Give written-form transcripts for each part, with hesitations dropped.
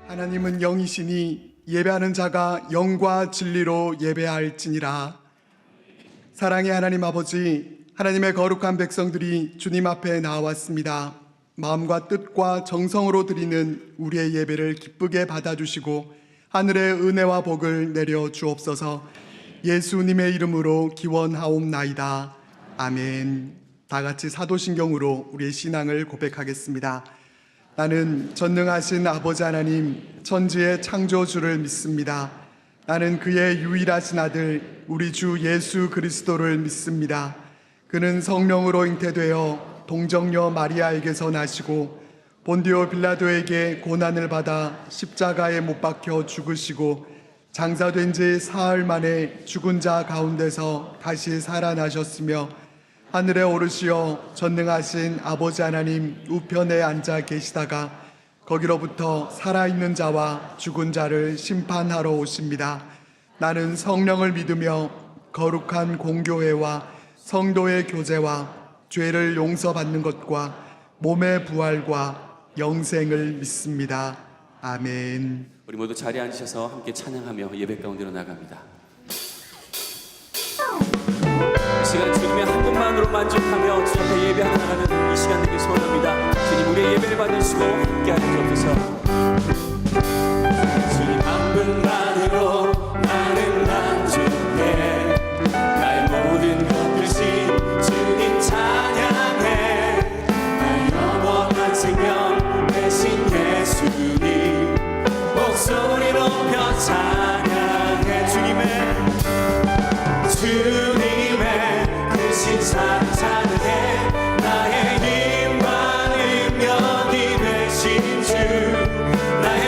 하나님은 영이시니 예배하는 자가 영과 진리로 예배할지니라. 사랑의 하나님 아버지, 하나님의 거룩한 백성들이 주님 앞에 나왔습니다. 마음과 뜻과 정성으로 드리는 우리의 예배를 기쁘게 받아주시고 하늘의 은혜와 복을 내려 주옵소서. 예수님의 이름으로 기원하옵나이다. 아멘. 다 같이 사도신경으로 우리의 신앙을 고백하겠습니다. 나는 전능하신 아버지 하나님, 천지의 창조주를 믿습니다. 나는 그의 유일하신 아들, 우리 주 예수 그리스도를 믿습니다. 그는 성령으로 잉태되어 동정녀 마리아에게서 나시고 본디오 빌라도에게 고난을 받아 십자가에 못 박혀 죽으시고 장사된 지 사흘 만에 죽은 자 가운데서 다시 살아나셨으며 하늘에 오르시어 전능하신 아버지 하나님 우편에 앉아 계시다가 거기로부터 살아있는 자와 죽은 자를 심판하러 오십니다. 나는 성령을 믿으며 거룩한 공교회와 성도의 교제와 죄를 용서받는 것과 몸의 부활과 영생을 믿습니다. 아멘. 우리 모두 자리에 앉으셔서 함께 찬양하며 예배 가운데로 나갑니다. 이 시간 주님의 한 분만으로 만족하며 주 앞에 예배하러 나가는 이 시간 되길 소원합니다. 주님 우리의 예배를 받으시고 함께하여 주옵소서. 주님 한 분만으로 나는 만족해. 나의 모든 것 대신 주님 찬양해. 나의 영원한 생명 대신 예수님 목소리 높여 찬양해. 주님의 크신 사랑 찬양해. 나의 힘과 능력이 되신 주, 나의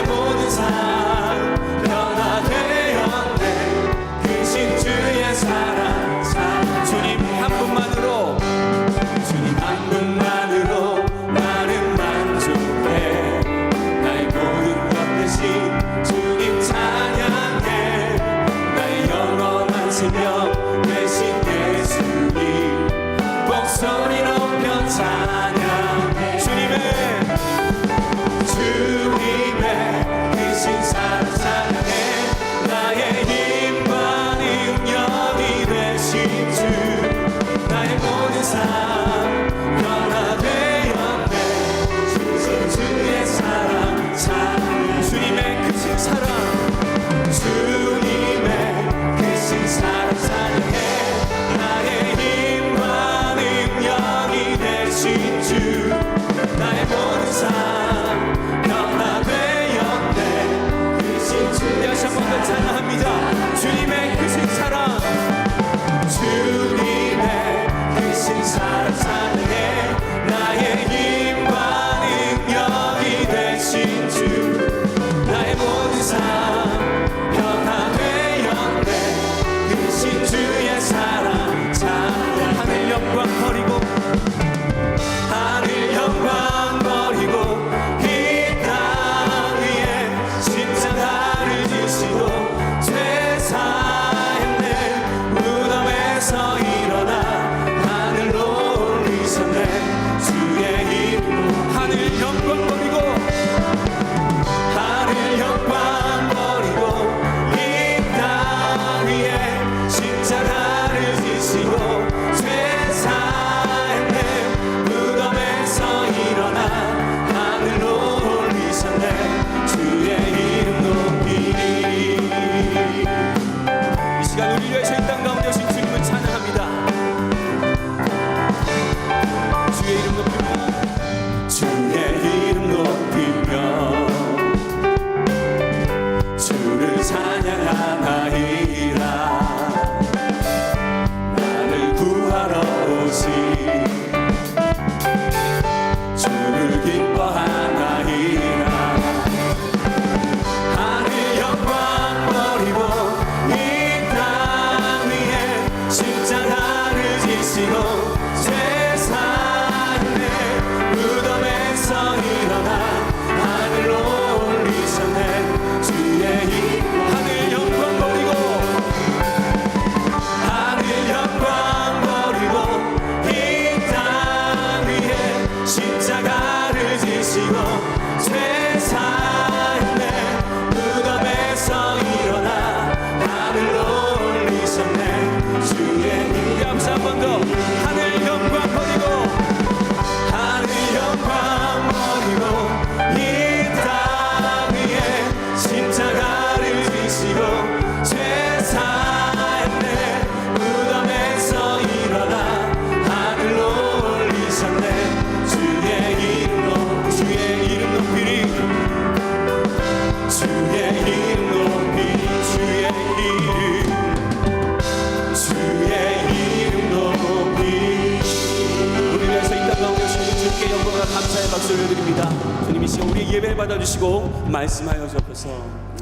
올려드립니다. 주님 이 시간 우리의 예배를 받아주시고 말씀하여 주옵소서.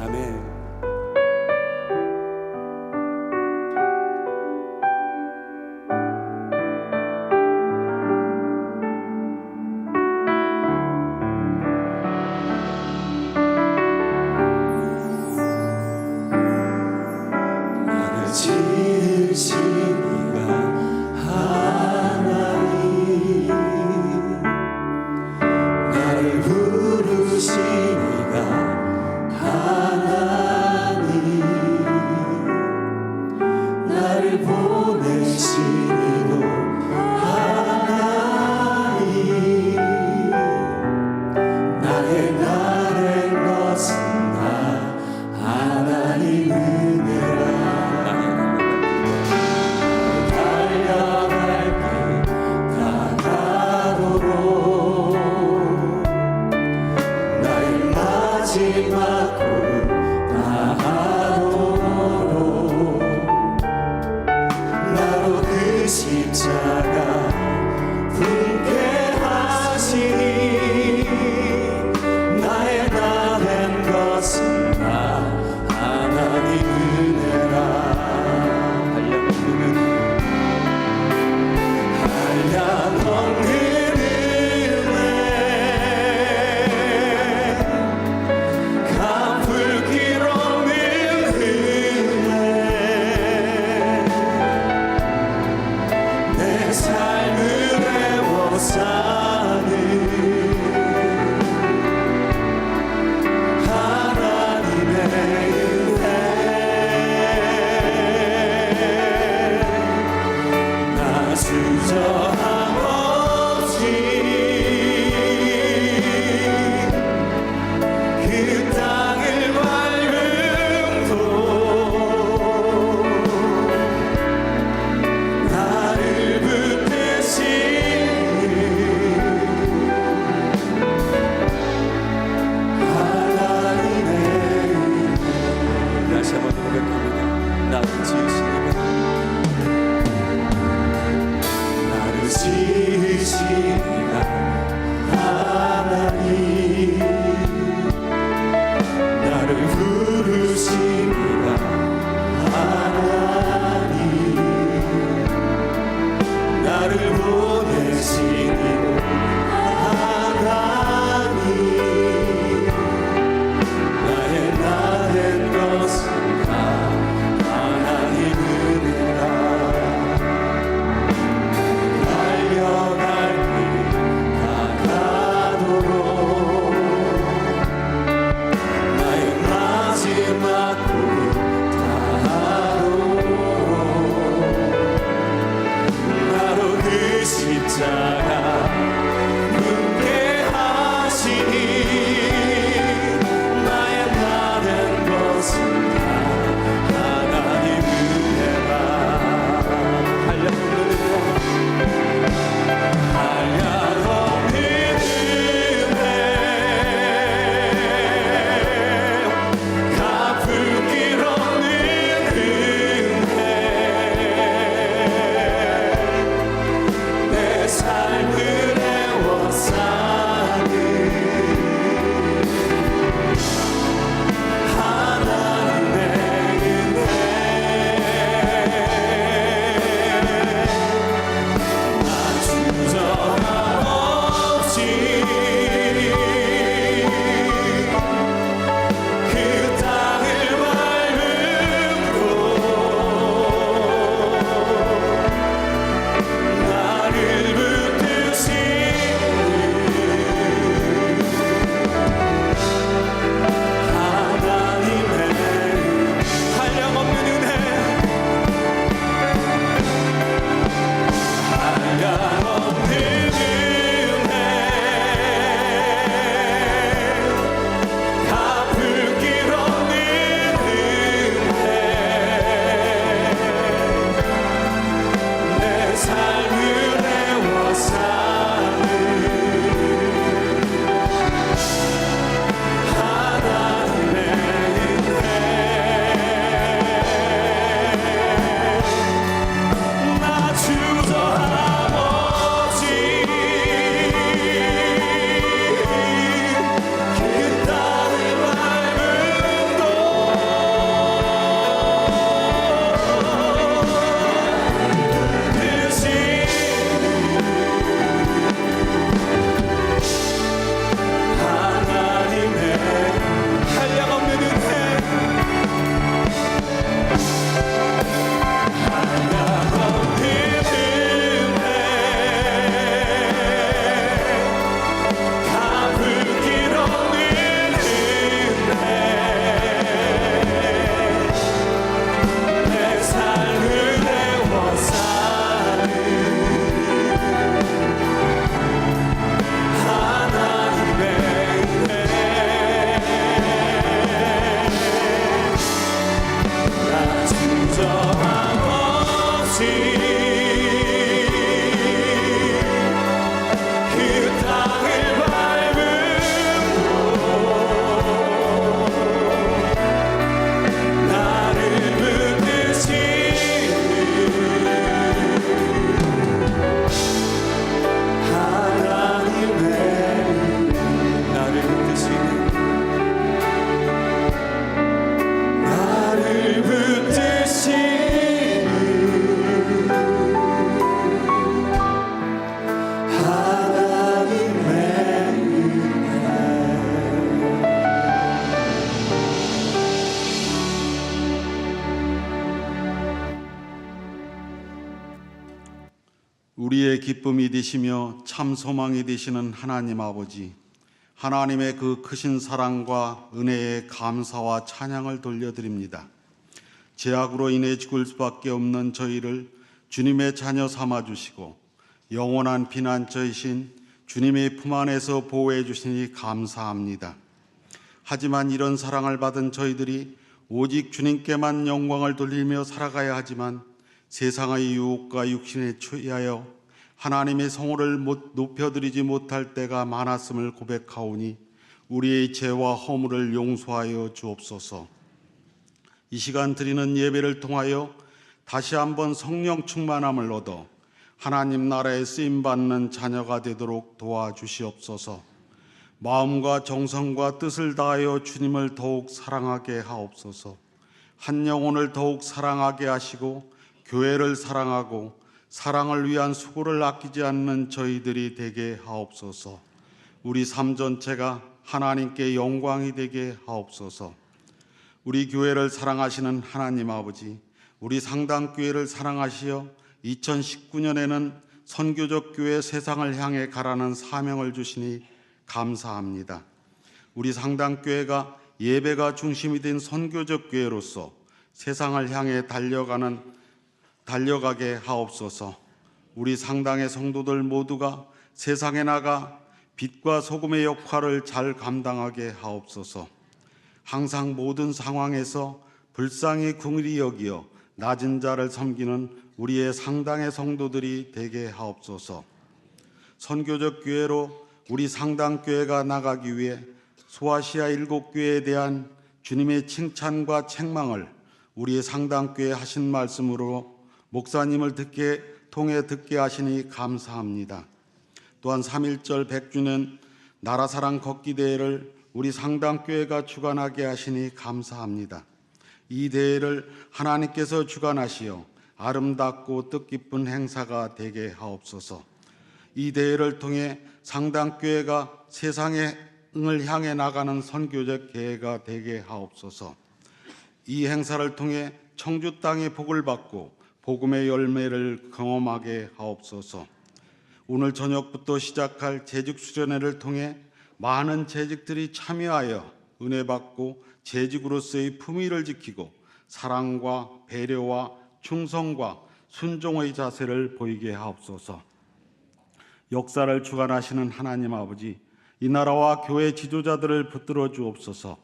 아멘. 지으신 이가 하나님, 나를 부르신 이가 하나님, 나를 보내신 이도 하나님, 나의 것은 다 하나님 은혜라. 마지막 굴 다하도록 나로 그 십자가 품게 하시니 나의 나된 것은 다 하나님 은혜라. 한량없는 은혜 우리의 기쁨이 되시며 참 소망이 되시는 하나님 아버지, 하나님의 그 크신 사랑과 은혜에 감사와 찬양을 돌려드립니다. 죄악으로 인해 죽을 수밖에 없는 저희를 주님의 자녀 삼아주시고 영원한 피난처이신 주님의 품 안에서 보호해 주시니 감사합니다. 하지만 이런 사랑을 받은 저희들이 오직 주님께만 영광을 돌리며 살아가야 하지만 세상의 유혹과 육신에 취하여 하나님의 성호를 높여드리지 못할 때가 많았음을 고백하오니 우리의 죄와 허물을 용서하여 주옵소서. 이 시간 드리는 예배를 통하여 다시 한번 성령 충만함을 얻어 하나님 나라에 쓰임받는 자녀가 되도록 도와주시옵소서. 마음과 정성과 뜻을 다하여 주님을 더욱 사랑하게 하옵소서. 한 영혼을 더욱 사랑하게 하시고 교회를 사랑하고 사랑을 위한 수고를 아끼지 않는 저희들이 되게 하옵소서. 우리 삶 전체가 하나님께 영광이 되게 하옵소서. 우리 교회를 사랑하시는 하나님 아버지, 우리 상당교회를 사랑하시어 2019년에는 선교적 교회 세상을 향해 가라는 사명을 주시니 감사합니다. 우리 상당교회가 예배가 중심이 된 선교적 교회로서 세상을 향해 달려가게 하옵소서. 우리 상당의 성도들 모두가 세상에 나가 빛과 소금의 역할을 잘 감당하게 하옵소서. 항상 모든 상황에서 불쌍히 긍휼히 여기어 낮은 자를 섬기는 우리의 상당의 성도들이 되게 하옵소서. 선교적 교회로 우리 상당교회가 나가기 위해 소아시아 7교회에 대한 주님의 칭찬과 책망을 우리의 상당교회 하신 말씀으로 목사님을 통해 듣게 하시니 감사합니다. 또한 3.1절 100주년 나라사랑 걷기 대회를 우리 상당교회가 주관하게 하시니 감사합니다. 이 대회를 하나님께서 주관하시어 아름답고 뜻깊은 행사가 되게 하옵소서. 이 대회를 통해 상당교회가 세상을 향해 나가는 선교적 계회가 되게 하옵소서. 이 행사를 통해 청주 땅의 복을 받고 복음의 열매를 경험하게 하옵소서. 오늘 저녁부터 시작할 재직 수련회를 통해 많은 재직들이 참여하여 은혜 받고 재직으로서의 품위를 지키고 사랑과 배려와 충성과 순종의 자세를 보이게 하옵소서. 역사를 주관하시는 하나님 아버지, 이 나라와 교회 지도자들을 붙들어 주옵소서.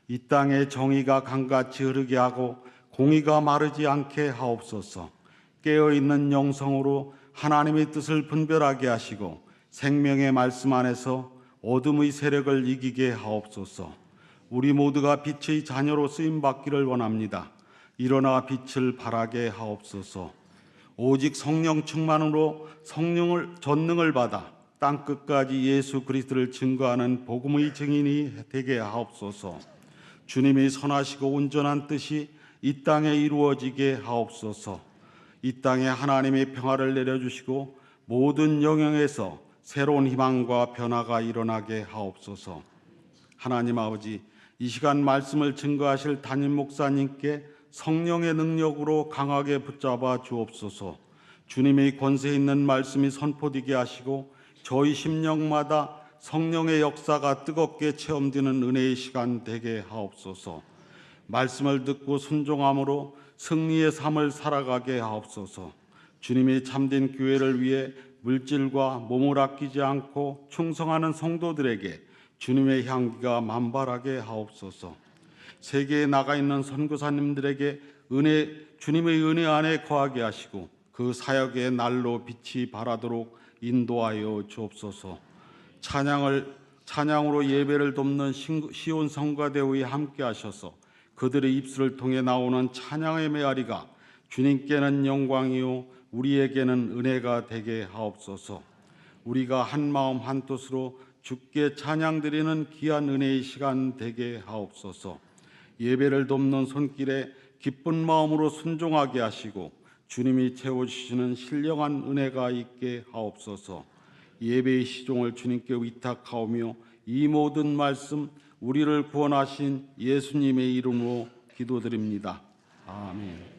이 땅에 정의가 강같이 흐르게 하고 공의가 마르지 않게 하옵소서. 깨어있는 영성으로 하나님의 뜻을 분별하게 하시고 생명의 말씀 안에서 어둠의 세력을 이기게 하옵소서. 우리 모두가 빛의 자녀로 쓰임받기를 원합니다. 일어나 빛을 발하게 하옵소서. 오직 성령 충만으로 성령을 전능을 받아 땅끝까지 예수 그리스도를 증거하는 복음의 증인이 되게 하옵소서. 주님의 선하시고 온전한 뜻이 이 땅에 이루어지게 하옵소서. 이 땅에 하나님의 평화를 내려주시고 모든 영역에서 새로운 희망과 변화가 일어나게 하옵소서. 하나님 아버지, 이 시간 말씀을 증거하실 담임 목사님께 성령의 능력으로 강하게 붙잡아 주옵소서. 주님의 권세 있는 말씀이 선포되게 하시고 저희 심령마다 성령의 역사가 뜨겁게 체험되는 은혜의 시간 되게 하옵소서. 말씀을 듣고 순종함으로 승리의 삶을 살아가게 하옵소서. 주님의 참된 교회를 위해 물질과 몸을 아끼지 않고 충성하는 성도들에게 주님의 향기가 만발하게 하옵소서. 세계에 나가 있는 선교사님들에게 주님의 은혜 안에 거하게 하시고 그 사역의 날로 빛이 발하도록 인도하여 주옵소서. 찬양으로 예배를 돕는 시온 성가대회에 함께 하셔서 그들의 입술을 통해 나오는 찬양의 메아리가 주님께는 영광이요 우리에게는 은혜가 되게 하옵소서. 우리가 한 마음 한 뜻으로 주께 찬양드리는 귀한 은혜의 시간 되게 하옵소서. 예배를 돕는 손길에 기쁜 마음으로 순종하게 하시고 주님이 채워주시는 신령한 은혜가 있게 하옵소서. 예배의 시종을 주님께 위탁하오며 이 모든 말씀 우리를 구원하신 예수님의 이름으로 기도드립니다. 아멘.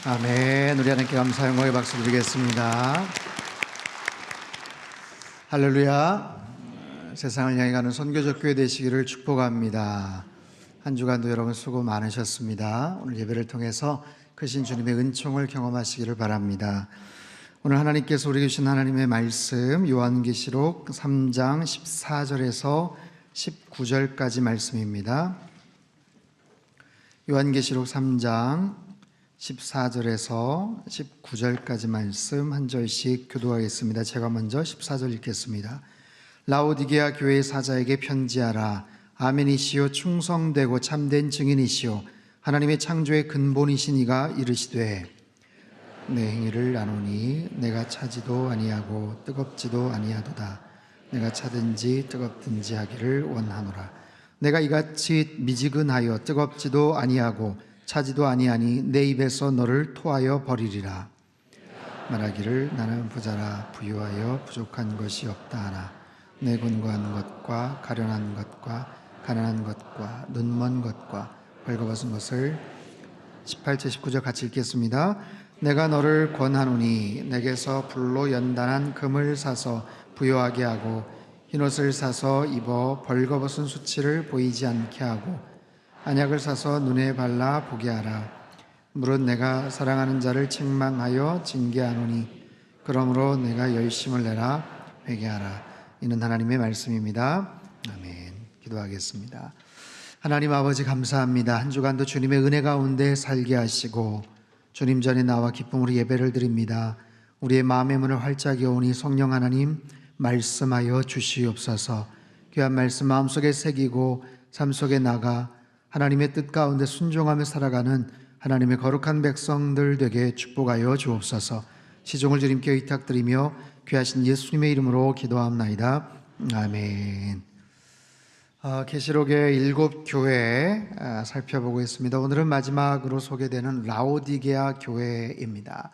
아멘. 우리 하나님께 감사 영광의 박수 드리겠습니다. 할렐루야. 세상을 향해 가는 선교적 교회 되시기를 축복합니다. 한 주간도 여러분 수고 많으셨습니다. 오늘 예배를 통해서 크신 주님의 은총을 경험하시기를 바랍니다. 오늘 하나님께서 우리에게 주신 하나님의 말씀 요한계시록 3장 14절에서 19절까지 말씀입니다. 요한계시록 3장 14절에서 19절까지 말씀 한 절씩 교도하겠습니다. 제가 먼저 14절 읽겠습니다. 라오디게아 교회의 사자에게 편지하라. 아멘이시오 충성되고 참된 증인이시오 하나님의 창조의 근본이신 이가 이르시되 내 행위를 아노니 내가 차지도 아니하고 뜨겁지도 아니하도다. 내가 차든지 뜨겁든지 하기를 원하노라. 내가 이같이 미지근하여 뜨겁지도 아니하고 차지도 아니하니 내 입에서 너를 토하여 버리리라. 말하기를 나는 부자라 부유하여 부족한 것이 없다 하나 내 권고한 것과 가련한 것과 가난한 것과 눈먼 것과 벌거벗은 것을 18절 19절 같이 읽겠습니다. 내가 너를 권하노니 내게서 불로 연단한 금을 사서 부요하게 하고 흰옷을 사서 입어 벌거벗은 수치를 보이지 않게 하고 안약을 사서 눈에 발라 보게 하라. 물은 내가 사랑하는 자를 책망하여 징계하노니 그러므로 내가 열심을 내라 회개하라. 이는 하나님의 말씀입니다. 아멘. 기도하겠습니다. 하나님 아버지 감사합니다. 한 주간도 주님의 은혜 가운데 살게 하시고 주님 전에 나와 기쁨으로 예배를 드립니다. 우리의 마음의 문을 활짝 여오니 성령 하나님 말씀하여 주시옵소서. 귀한 말씀 마음속에 새기고 삶 속에 나가 하나님의 뜻 가운데 순종하며 살아가는 하나님의 거룩한 백성들 되게 축복하여 주옵소서. 시종을 주님께 의탁드리며 귀하신 예수님의 이름으로 기도합나이다. 아멘. 계시록의 7교회 살펴보고 있습니다. 오늘은 마지막으로 소개되는 라오디게아 교회입니다.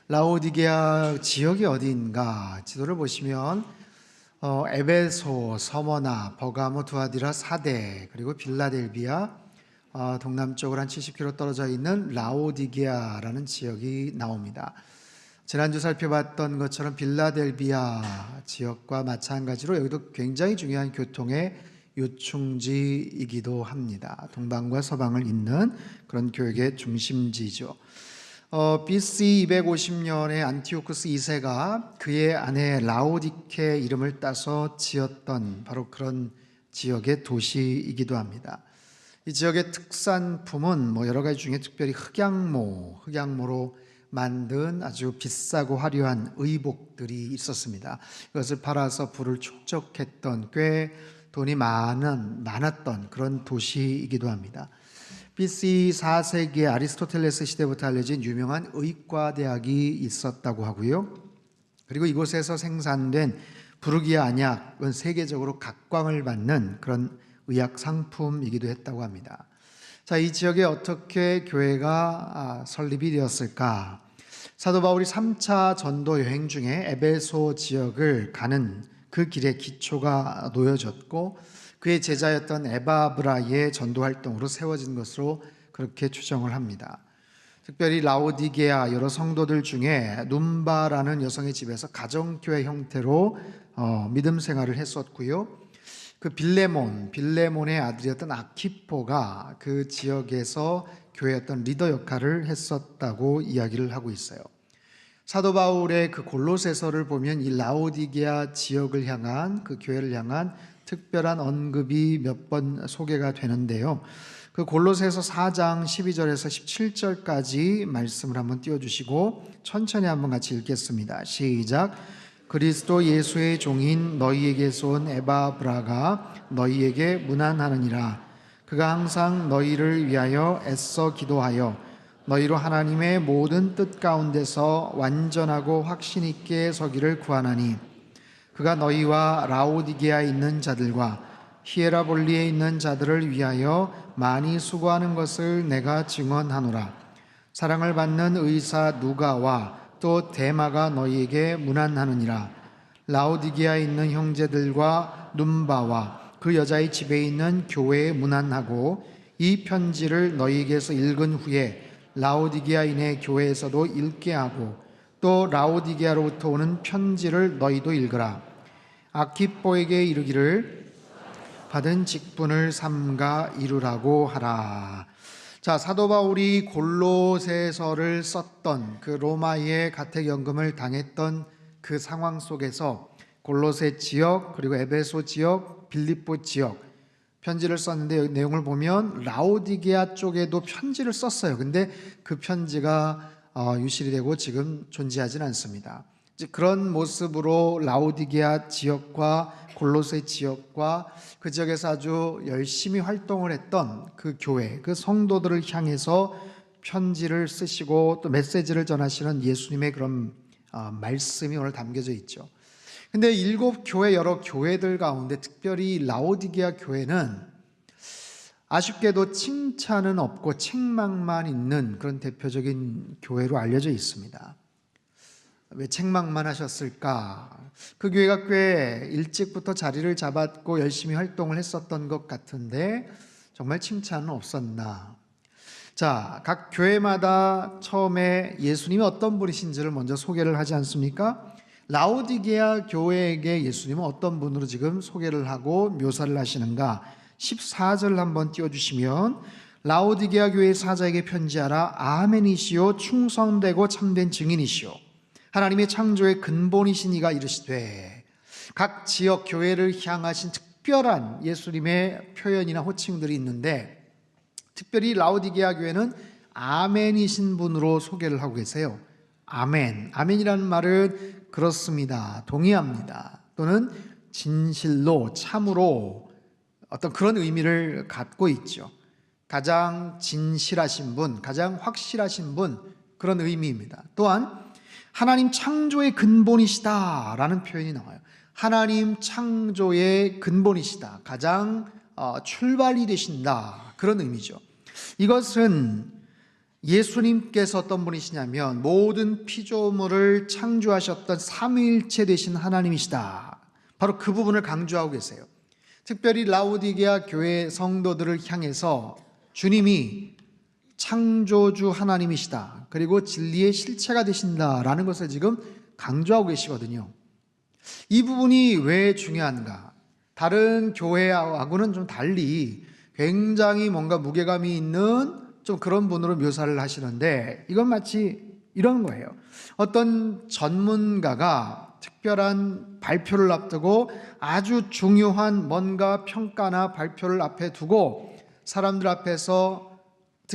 라오디게아 지역이 어디인가 지도를 보시면 에베소, 서머나, 버가모, 두아디라, 사대 그리고 빌라델비아 동남쪽으로 한 70km 떨어져 있는 라오디게아라는 지역이 나옵니다. 지난주 살펴봤던 것처럼 빌라델비아 지역과 마찬가지로 여기도 굉장히 중요한 교통의 요충지이기도 합니다. 동방과 서방을 잇는 그런 교역의 중심지죠. BC 250년에 안티오쿠스 2세가 그의 아내 라오디케 이름을 따서 지었던 바로 그런 지역의 도시이기도 합니다. 이 지역의 특산품은 여러 가지 중에 특별히 흑양모로 만든 아주 비싸고 화려한 의복들이 있었습니다. 이것을 팔아서 부를 축적했던 꽤 돈이 많았던 그런 도시이기도 합니다. BC 4세기에 아리스토텔레스 시대부터 알려진 유명한 의과대학이 있었다고 하고요. 그리고 이곳에서 생산된 부르기아 안약은 세계적으로 각광을 받는 그런 의학 상품이기도 했다고 합니다. 자, 이 지역에 어떻게 교회가 설립이 되었을까? 사도 바울이 3차 전도 여행 중에 에베소 지역을 가는 그 길에 기초가 놓여졌고 그의 제자였던 에바브라의 전도 활동으로 세워진 것으로 그렇게 추정을 합니다. 특별히 라오디게아 여러 성도들 중에 눈바라는 여성의 집에서 가정교회 형태로 믿음 생활을 했었고요. 그 빌레몬의 아들이었던 아키포가 그 지역에서 교회의 어떤 리더 역할을 했었다고 이야기를 하고 있어요. 사도 바울의 그 골로새서를 보면 이 라오디게아 지역을 향한 그 교회를 향한 특별한 언급이 몇 번 소개가 되는데요. 그 골로새서 4장 12절에서 17절까지 말씀을 한번 띄워주시고 천천히 한번 같이 읽겠습니다. 시작. 그리스도 예수의 종인 너희에게서 온 에바브라가 너희에게 문안하느니라. 그가 항상 너희를 위하여 애써 기도하여 너희로 하나님의 모든 뜻 가운데서 완전하고 확신 있게 서기를 구하나니 그가 너희와 라오디게아에 있는 자들과 히에라볼리에 있는 자들을 위하여 많이 수고하는 것을 내가 증언하노라. 사랑을 받는 의사 누가와 또 데마가 너희에게 문안하느니라. 라오디게아에 있는 형제들과 눈바와 그 여자의 집에 있는 교회에 문안하고 이 편지를 너희에게서 읽은 후에 라오디게아인의 교회에서도 읽게 하고 또 라오디게아로부터 오는 편지를 너희도 읽으라. 아키뽀에게 이르기를 받은 직분을 삼가 이루라고 하라. 자, 사도 바울이 골로새서를 썼던 그 로마의 가택연금을 당했던 그 상황 속에서 골로새 지역, 그리고 에베소 지역, 빌립보 지역 편지를 썼는데 내용을 보면 라오디게아 쪽에도 편지를 썼어요. 근데 그 편지가 유실이 되고 지금 존재하지는 않습니다. 이제 그런 모습으로 라오디게아 지역과 골로새 지역과 그 지역에서 아주 열심히 활동을 했던 그 교회, 그 성도들을 향해서 편지를 쓰시고 또 메시지를 전하시는 예수님의 그런 말씀이 오늘 담겨져 있죠. 근데 7교회 여러 교회들 가운데 특별히 라오디게아 교회는 아쉽게도 칭찬은 없고 책망만 있는 그런 대표적인 교회로 알려져 있습니다. 왜 책망만 하셨을까? 그 교회가 꽤 일찍부터 자리를 잡았고 열심히 활동을 했었던 것 같은데 정말 칭찬은 없었나? 자, 각 교회마다 처음에 예수님이 어떤 분이신지를 먼저 소개를 하지 않습니까? 라오디게아 교회에게 예수님은 어떤 분으로 지금 소개를 하고 묘사를 하시는가? 14절 한번 띄워주시면 라오디게아 교회 사자에게 편지하라. 아멘이시오 충성되고 참된 증인이시오 하나님의 창조의 근본이신 이가 이르시되. 각 지역 교회를 향하신 특별한 예수님의 표현이나 호칭들이 있는데 특별히 라오디게아 교회는 아멘이신 분으로 소개를 하고 계세요. 아멘. 아멘이라는 말은 그렇습니다, 동의합니다, 또는 진실로, 참으로 어떤 그런 의미를 갖고 있죠. 가장 진실하신 분, 가장 확실하신 분, 그런 의미입니다. 또한 하나님 창조의 근본이시다라는 표현이 나와요. 하나님 창조의 근본이시다, 가장 출발이 되신다, 그런 의미죠. 이것은 예수님께서 어떤 분이시냐면 모든 피조물을 창조하셨던 삼위일체 되신 하나님이시다, 바로 그 부분을 강조하고 계세요. 특별히 라오디게아 교회 성도들을 향해서 주님이 창조주 하나님이시다, 그리고 진리의 실체가 되신다라는 것을 지금 강조하고 계시거든요. 이 부분이 왜 중요한가? 다른 교회하고는 좀 달리 굉장히 뭔가 무게감이 있는 좀 그런 분으로 묘사를 하시는데 이건 마치 이런 거예요. 어떤 전문가가 특별한 발표를 앞두고 아주 중요한 뭔가 평가나 발표를 앞에 두고 사람들 앞에서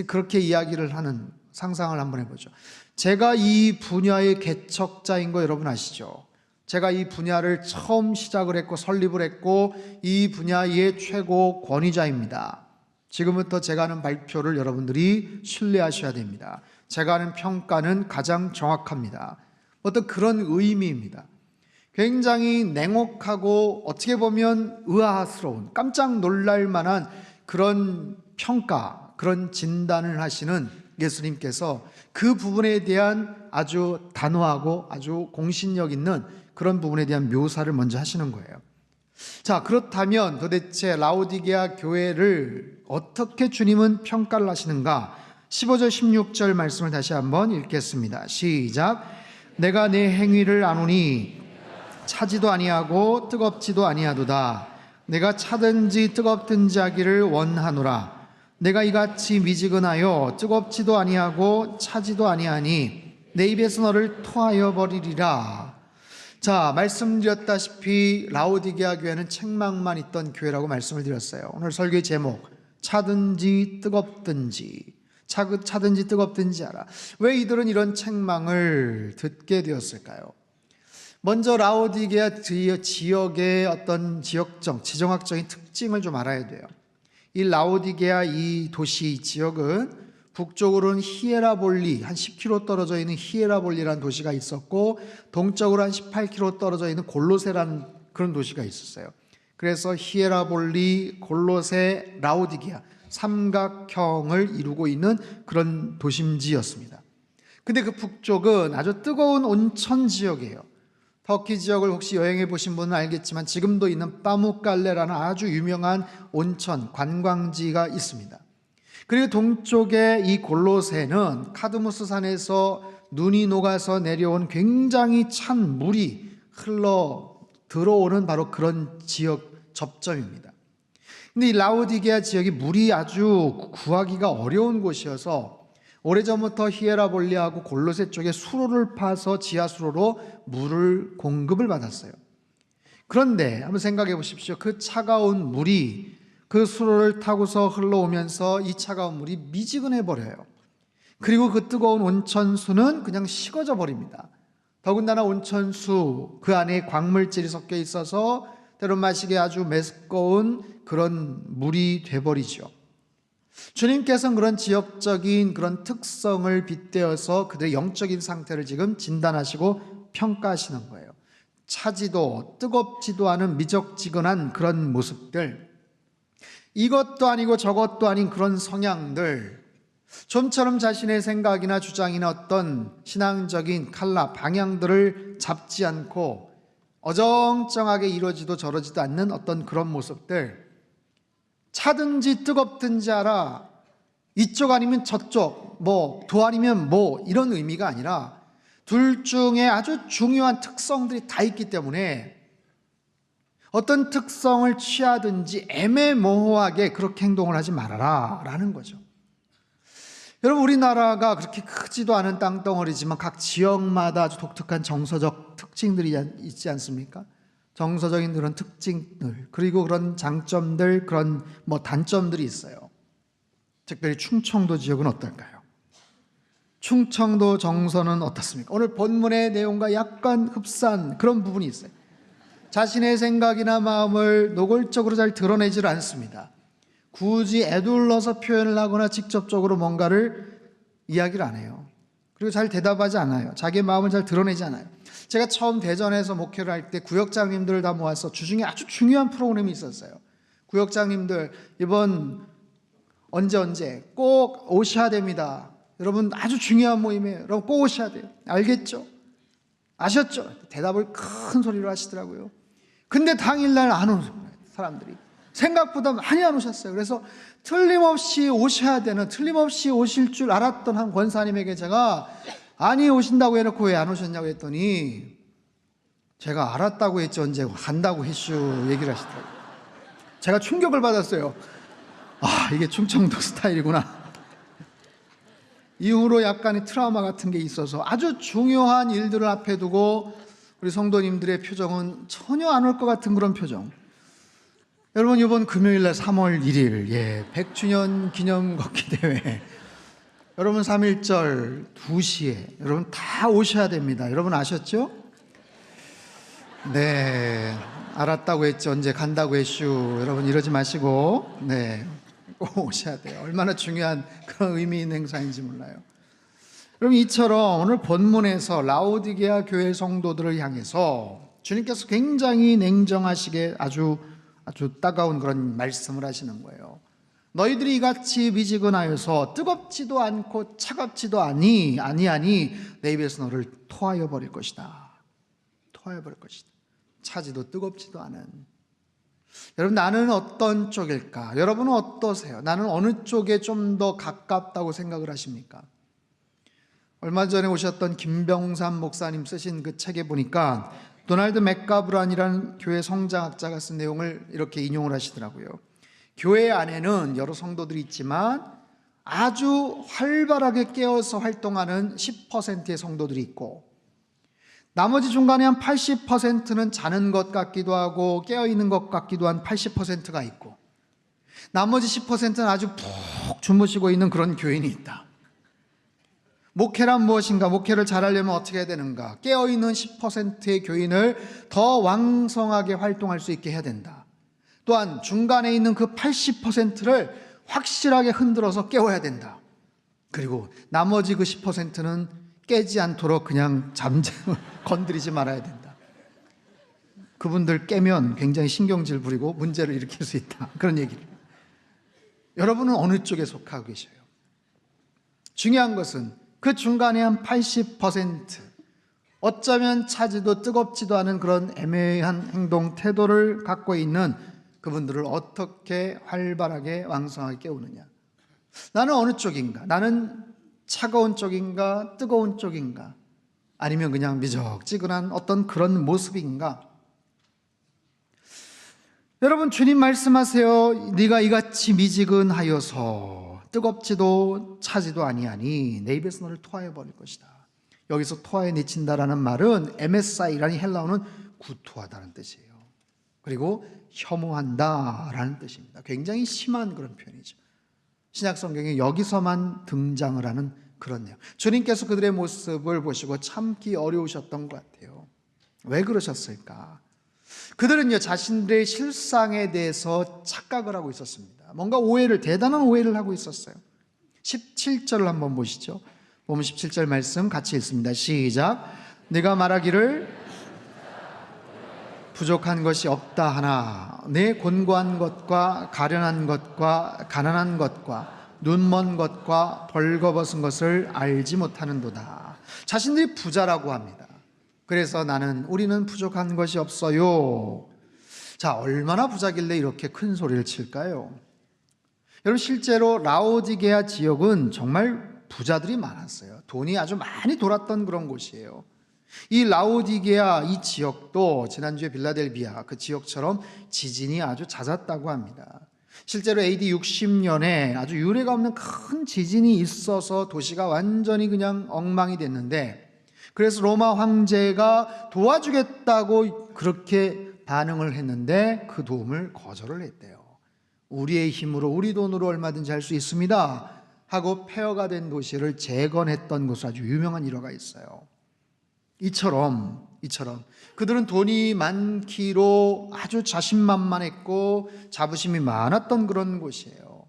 그렇게 이야기를 하는 상상을 한번 해보죠. 제가 이 분야의 개척자인 거 여러분 아시죠? 제가 이 분야를 처음 시작을 했고 설립을 했고 이 분야의 최고 권위자입니다. 지금부터 제가 하는 발표를 여러분들이 신뢰하셔야 됩니다. 제가 하는 평가는 가장 정확합니다. 어떤 그런 의미입니다. 굉장히 냉혹하고 어떻게 보면 의아스러운, 깜짝 놀랄 만한 그런 평가, 그런 진단을 하시는 예수님께서 그 부분에 대한 아주 단호하고 아주 공신력 있는 그런 부분에 대한 묘사를 먼저 하시는 거예요. 자, 그렇다면 도대체 라오디게아 교회를 어떻게 주님은 평가를 하시는가? 15절 16절 말씀을 다시 한번 읽겠습니다. 시작. 내가 내 행위를 아노니 차지도 아니하고 뜨겁지도 아니하도다. 내가 차든지 뜨겁든지 하기를 원하노라. 내가 이같이 미지근하여 뜨겁지도 아니하고 차지도 아니하니 내 입에서 너를 토하여 버리리라. 자, 말씀드렸다시피 라오디게아 교회는 책망만 있던 교회라고 말씀을 드렸어요. 오늘 설교의 제목, 차든지 뜨겁든지, 차든지 뜨겁든지 하라. 왜 이들은 이런 책망을 듣게 되었을까요? 먼저 라오디게아 지역의 어떤 지정학적인 특징을 좀 알아야 돼요. 이 라오디게아 이 도시 지역은 북쪽으로는 히에라볼리, 한 10km 떨어져 있는 히에라볼리라는 도시가 있었고 동쪽으로 한 18km 떨어져 있는 골로새라는 그런 도시가 있었어요. 그래서 히에라볼리, 골로새, 라오디게아 삼각형을 이루고 있는 그런 도심지였습니다. 근데 그 북쪽은 아주 뜨거운 온천 지역이에요. 터키 지역을 혹시 여행해 보신 분은 알겠지만 지금도 있는 빠무칼레라는 아주 유명한 온천 관광지가 있습니다. 그리고 동쪽에 이 골로새는 카드모스 산에서 눈이 녹아서 내려온 굉장히 찬 물이 흘러 들어오는 바로 그런 지역 접점입니다. 근데 이 라오디게아 지역이 물이 아주 구하기가 어려운 곳이어서 오래전부터 히에라볼리아하고 골로새 쪽에 수로를 파서 지하수로로 물을 공급을 받았어요. 그런데 한번 생각해 보십시오. 그 차가운 물이 그 수로를 타고서 흘러오면서 이 차가운 물이 미지근해 버려요. 그리고 그 뜨거운 온천수는 그냥 식어져 버립니다. 더군다나 온천수 그 안에 광물질이 섞여 있어서 때론 마시기에 아주 매스꺼운 그런 물이 돼버리죠. 주님께서는 그런 지역적인 그런 특성을 빗대어서 그들의 영적인 상태를 지금 진단하시고 평가하시는 거예요. 차지도 뜨겁지도 않은 미적지근한 그런 모습들, 이것도 아니고 저것도 아닌 그런 성향들, 좀처럼 자신의 생각이나 주장이나 어떤 신앙적인 칼라, 방향들을 잡지 않고 어정쩡하게 이루어지도 저러지도 않는 어떤 그런 모습들, 차든지 뜨겁든지 알아, 이쪽 아니면 저쪽, 도 아니면 이런 의미가 아니라 둘 중에 아주 중요한 특성들이 다 있기 때문에 어떤 특성을 취하든지 애매모호하게 그렇게 행동을 하지 말아라 라는 거죠. 여러분, 우리나라가 그렇게 크지도 않은 땅덩어리지만 각 지역마다 아주 독특한 정서적 특징들이 있지 않습니까? 정서적인 그런 특징들, 그리고 그런 장점들, 그런 단점들이 있어요. 특별히 충청도 지역은 어떨까요? 충청도 정서는 어떻습니까? 오늘 본문의 내용과 약간 흡사한 그런 부분이 있어요. 자신의 생각이나 마음을 노골적으로 잘 드러내질 않습니다. 굳이 애둘러서 표현을 하거나 직접적으로 뭔가를 이야기를 안 해요. 그리고 잘 대답하지 않아요. 자기의 마음을 잘 드러내지 않아요. 제가 처음 대전에서 목회를 할 때 구역장님들을 다 모아서 주중에 아주 중요한 프로그램이 있었어요. 구역장님들 이번 언제 꼭 오셔야 됩니다. 여러분 아주 중요한 모임이에요. 여러분 꼭 오셔야 돼요. 알겠죠? 아셨죠? 대답을 큰 소리로 하시더라고요. 근데 당일날 안 오는 사람들이 생각보다 많이 안 오셨어요. 그래서 틀림없이 오셔야 되는, 틀림없이 오실 줄 알았던 한 권사님에게 제가 아니 오신다고 해놓고 왜 안 오셨냐고 했더니 제가 알았다고 했지 언제 간다고 했슈 얘기를 하시더라고요. 제가 충격을 받았어요. 아, 이게 충청도 스타일이구나. 이후로 약간의 트라우마 같은 게 있어서 아주 중요한 일들을 앞에 두고 우리 성도님들의 표정은 전혀 안 올 것 같은 그런 표정. 여러분, 이번 금요일날 3월 1일 100주년 기념 걷기 대회, 여러분 3.1절 2시에 여러분 다 오셔야 됩니다. 여러분 아셨죠? 네, 알았다고 했지 언제 간다고 했슈. 여러분 이러지 마시고 꼭 오셔야 돼요. 얼마나 중요한 그런 의미 있는 행사인지 몰라요. 그럼 이처럼 오늘 본문에서 라오디게아 교회 성도들을 향해서 주님께서 굉장히 냉정하시게 아주 따가운 그런 말씀을 하시는 거예요. 너희들이 이같이 미지근하여서 뜨겁지도 않고 차갑지도 아니 내 입에서 너를 토하여 버릴 것이다. 토하여 버릴 것이다. 차지도 뜨겁지도 않은. 여러분, 나는 어떤 쪽일까? 여러분은 어떠세요? 나는 어느 쪽에 좀 더 가깝다고 생각을 하십니까? 얼마 전에 오셨던 김병삼 목사님 쓰신 그 책에 보니까 도널드 맥가브란이라는 교회 성장학자가 쓴 내용을 이렇게 인용을 하시더라고요. 교회 안에는 여러 성도들이 있지만 아주 활발하게 깨어서 활동하는 10%의 성도들이 있고, 나머지 중간에 한 80%는 자는 것 같기도 하고 깨어있는 것 같기도 한 80%가 있고, 나머지 10%는 아주 푹 주무시고 있는 그런 교인이 있다. 목회란 무엇인가? 목회를 잘하려면 어떻게 해야 되는가? 깨어있는 10%의 교인을 더 왕성하게 활동할 수 있게 해야 된다. 또한 중간에 있는 그 80%를 확실하게 흔들어서 깨워야 된다. 그리고 나머지 그 10%는 깨지 않도록 그냥 건드리지 말아야 된다. 그분들 깨면 굉장히 신경질 부리고 문제를 일으킬 수 있다. 그런 얘기를. 여러분은 어느 쪽에 속하고 계셔요? 중요한 것은 그 중간에 한 80%, 어쩌면 차지도 뜨겁지도 않은 그런 애매한 행동 태도를 갖고 있는 그분들을 어떻게 활발하게 왕성하게 깨우느냐. 나는 어느 쪽인가? 나는 차가운 쪽인가? 뜨거운 쪽인가? 아니면 그냥 미적지근한 어떤 그런 모습인가? 여러분, 주님 말씀하세요. 네가 이같이 미지근하여서 뜨겁지도 차지도 아니하니 내 입에서 너를 토하여 버릴 것이다. 여기서 토하여 내친다라는 말은 MSI라는 헬라어는 구토하다는 뜻이에요. 그리고 혐오한다라는 뜻입니다. 굉장히 심한 그런 표현이죠. 신약 성경에 여기서만 등장을 하는 그런 내용. 주님께서 그들의 모습을 보시고 참기 어려우셨던 것 같아요. 왜 그러셨을까? 그들은요, 자신들의 실상에 대해서 착각을 하고 있었습니다. 뭔가 대단한 오해를 하고 있었어요. 17절을 한번 보시죠. 보면 17절 말씀 같이 읽습니다. 시작. 네가 말하기를 부족한 것이 없다 하나 내 곤고한 것과 가련한 것과 가난한 것과 눈먼 것과 벌거벗은 것을 알지 못하는도다. 자신들이 부자라고 합니다. 그래서 우리는 부족한 것이 없어요. 자, 얼마나 부자길래 이렇게 큰 소리를 칠까요? 여러분, 실제로 라오디게아 지역은 정말 부자들이 많았어요. 돈이 아주 많이 돌았던 그런 곳이에요. 이 라오디게아 이 지역도 지난주에 빌라델비아 그 지역처럼 지진이 아주 잦았다고 합니다. 실제로 AD 60년에 아주 유례가 없는 큰 지진이 있어서 도시가 완전히 그냥 엉망이 됐는데, 그래서 로마 황제가 도와주겠다고 그렇게 반응을 했는데 그 도움을 거절을 했대요. 우리의 힘으로 우리 돈으로 얼마든지 할 수 있습니다 하고 폐허가 된 도시를 재건했던 곳으로 아주 유명한 일화가 있어요. 이처럼 그들은 돈이 많기로 아주 자신만만했고 자부심이 많았던 그런 곳이에요.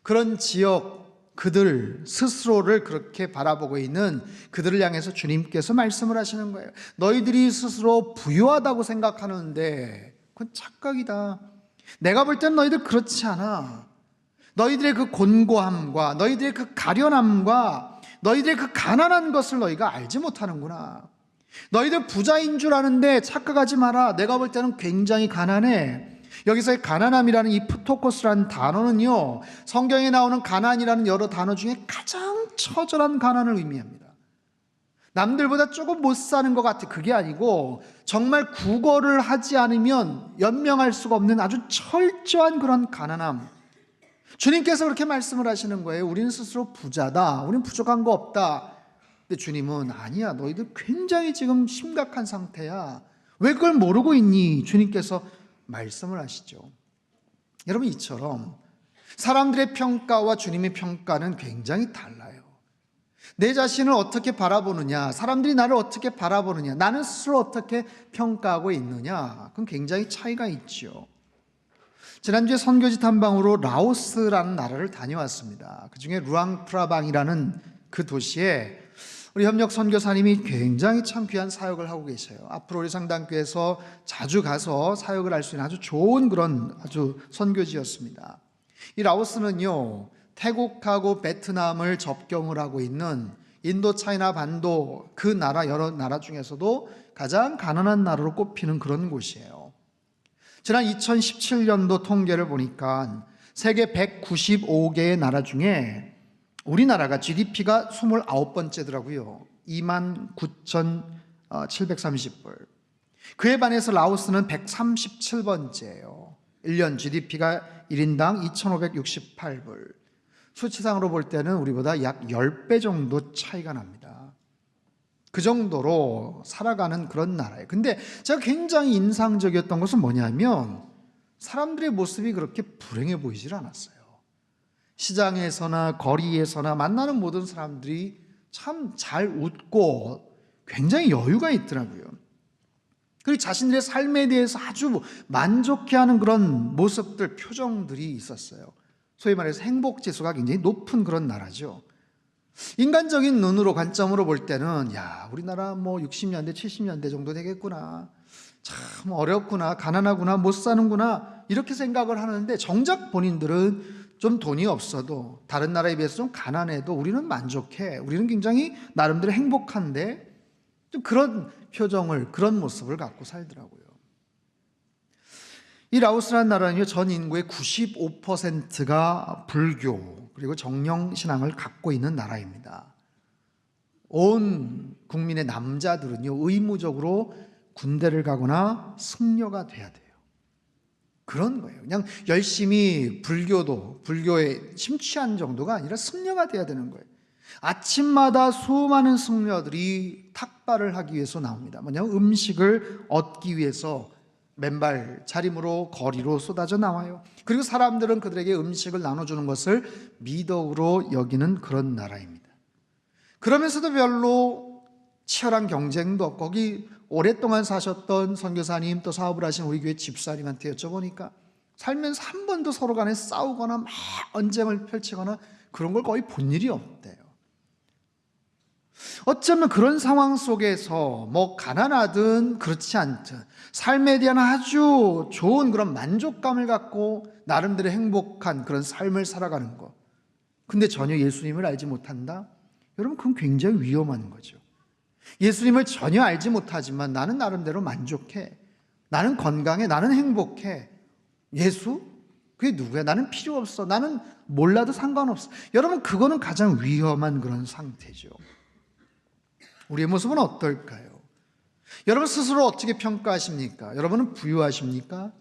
그런 지역, 그들 스스로를 그렇게 바라보고 있는 그들을 향해서 주님께서 말씀을 하시는 거예요. 너희들이 스스로 부유하다고 생각하는데 그건 착각이다. 내가 볼 땐 너희들 그렇지 않아. 너희들의 그 곤고함과 너희들의 그 가련함과 너희들의 그 가난한 것을 너희가 알지 못하는구나. 너희들 부자인 줄 아는데 착각하지 마라. 내가 볼 때는 굉장히 가난해. 여기서의 가난함이라는 이 프토코스라는 단어는요, 성경에 나오는 가난이라는 여러 단어 중에 가장 처절한 가난을 의미합니다. 남들보다 조금 못 사는 것 같아. 그게 아니고 정말 구걸을 하지 않으면 연명할 수가 없는 아주 철저한 그런 가난함. 주님께서 그렇게 말씀을 하시는 거예요. 우리는 스스로 부자다. 우리는 부족한 거 없다. 근데 주님은 아니야. 너희들 굉장히 지금 심각한 상태야. 왜 그걸 모르고 있니? 주님께서 말씀을 하시죠. 여러분, 이처럼 사람들의 평가와 주님의 평가는 굉장히 달라요. 내 자신을 어떻게 바라보느냐, 사람들이 나를 어떻게 바라보느냐, 나는 스스로 어떻게 평가하고 있느냐, 그건 굉장히 차이가 있죠. 지난주에 선교지 탐방으로 라오스라는 나라를 다녀왔습니다. 그 중에 루앙프라방이라는 그 도시에 우리 협력 선교사님이 굉장히 참 귀한 사역을 하고 계셔요. 앞으로 우리 상당교회에서 자주 가서 사역을 할 수 있는 아주 좋은 그런 아주 선교지였습니다. 이 라오스는요, 태국하고 베트남을 접경을 하고 있는 인도차이나 반도 그 나라 여러 나라 중에서도 가장 가난한 나라로 꼽히는 그런 곳이에요. 지난 2017년도 통계를 보니까 세계 195개의 나라 중에 우리나라가 GDP가 29번째더라고요. 29,730불. 그에 반해서 라오스는 137번째예요. 1년 GDP가 1인당 2,568불. 수치상으로 볼 때는 우리보다 약 10배 정도 차이가 납니다. 그 정도로 살아가는 그런 나라예요. 근데 제가 굉장히 인상적이었던 것은 뭐냐면 사람들의 모습이 그렇게 불행해 보이질 않았어요. 시장에서나 거리에서나 만나는 모든 사람들이 참 잘 웃고 굉장히 여유가 있더라고요. 그리고 자신들의 삶에 대해서 아주 만족해하는 그런 모습들, 표정들이 있었어요. 소위 말해서 행복지수가 굉장히 높은 그런 나라죠. 인간적인 눈으로, 관점으로 볼 때는 야, 우리나라 뭐 60년대, 70년대 정도 되겠구나. 참 어렵구나, 가난하구나, 못 사는구나 이렇게 생각을 하는데 정작 본인들은 좀 돈이 없어도 다른 나라에 비해서 좀 가난해도 우리는 만족해. 우리는 굉장히 나름대로 행복한데 좀 그런 표정을, 그런 모습을 갖고 살더라고요. 이 라오스라는 나라는요, 전 인구의 95%가 불교, 그리고 정령 신앙을 갖고 있는 나라입니다. 온 국민의 남자들은요, 의무적으로 군대를 가거나 승려가 돼야 돼요. 그런 거예요. 그냥 열심히 불교에 심취한 정도가 아니라 승려가 돼야 되는 거예요. 아침마다 수많은 승려들이 탁발을 하기 위해서 나옵니다. 뭐냐면 음식을 얻기 위해서 맨발 차림으로 거리로 쏟아져 나와요. 그리고 사람들은 그들에게 음식을 나눠주는 것을 미덕으로 여기는 그런 나라입니다. 그러면서도 별로 치열한 경쟁도 없고, 거기 오랫동안 사셨던 선교사님 또 사업을 하신 우리 교회 집사님한테 여쭤보니까 살면서 한 번도 서로 간에 싸우거나 막 언쟁을 펼치거나 그런 걸 거의 본 일이 없대요. 어쩌면 그런 상황 속에서 뭐 가난하든 그렇지 않든 삶에 대한 아주 좋은 그런 만족감을 갖고 나름대로 행복한 그런 삶을 살아가는 것, 근데 전혀 예수님을 알지 못한다? 여러분, 그건 굉장히 위험한 거죠. 예수님을 전혀 알지 못하지만 나는 나름대로 만족해, 나는 건강해, 나는 행복해. 예수? 그게 누구야? 나는 필요 없어, 나는 몰라도 상관없어. 여러분, 그거는 가장 위험한 그런 상태죠. 우리의 모습은 어떨까요? 여러분 스스로 어떻게 평가하십니까? 여러분은 부유하십니까?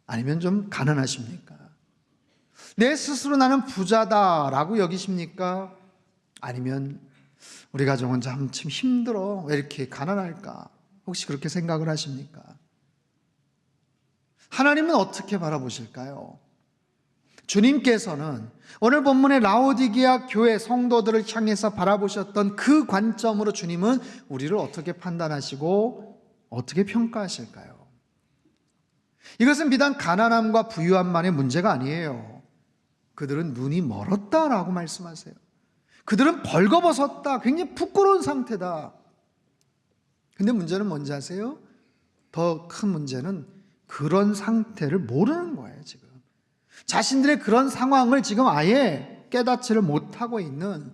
아니면 좀 가난하십니까? 내 스스로 나는 부자다라고 여기십니까? 아니면 우리 가정은 참 힘들어, 왜 이렇게 가난할까? 혹시 그렇게 생각을 하십니까? 하나님은 어떻게 바라보실까요? 주님께서는 오늘 본문의 라오디게아 교회 성도들을 향해서 바라보셨던 그 관점으로 주님은 우리를 어떻게 판단하시고 어떻게 평가하실까요? 이것은 비단 가난함과 부유함만의 문제가 아니에요. 그들은 눈이 멀었다라고 말씀하세요. 그들은 벌거벗었다, 굉장히 부끄러운 상태다. 근데 문제는 뭔지 아세요? 더 큰 문제는 그런 상태를 모르는 거예요. 지금 자신들의 그런 상황을 지금 아예 깨닫지를 못하고 있는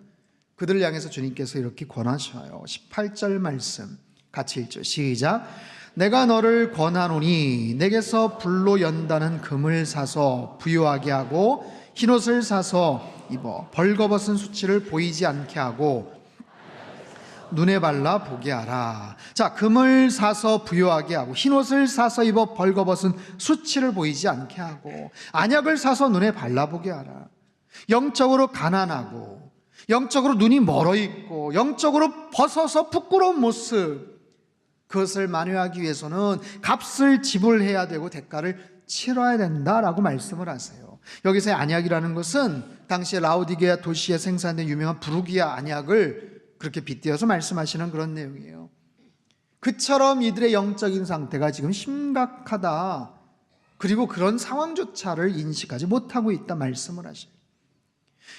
그들을 향해서 주님께서 이렇게 권하셔요. 18절 말씀 같이 읽죠. 시작. 내가 너를 권하노니 내게서 불로 연다는 금을 사서 부유하게 하고 흰옷을 사서 입어 벌거벗은 수치를 보이지 않게 하고 눈에 발라 보게 하라. 자, 금을 사서 부유하게 하고 흰옷을 사서 입어 벌거벗은 수치를 보이지 않게 하고 안약을 사서 눈에 발라보게 하라. 영적으로 가난하고 영적으로 눈이 멀어 있고 영적으로 벗어서 부끄러운 모습, 그것을 만회하기 위해서는 값을 지불해야 되고 대가를 치러야 된다라고 말씀을 하세요. 여기서의 안약이라는 것은 당시 라오디게아 도시에 생산된 유명한 부르기아 안약을 그렇게 빗대어서 말씀하시는 그런 내용이에요. 그처럼 이들의 영적인 상태가 지금 심각하다, 그리고 그런 상황조차를 인식하지 못하고 있다 말씀을 하셔요.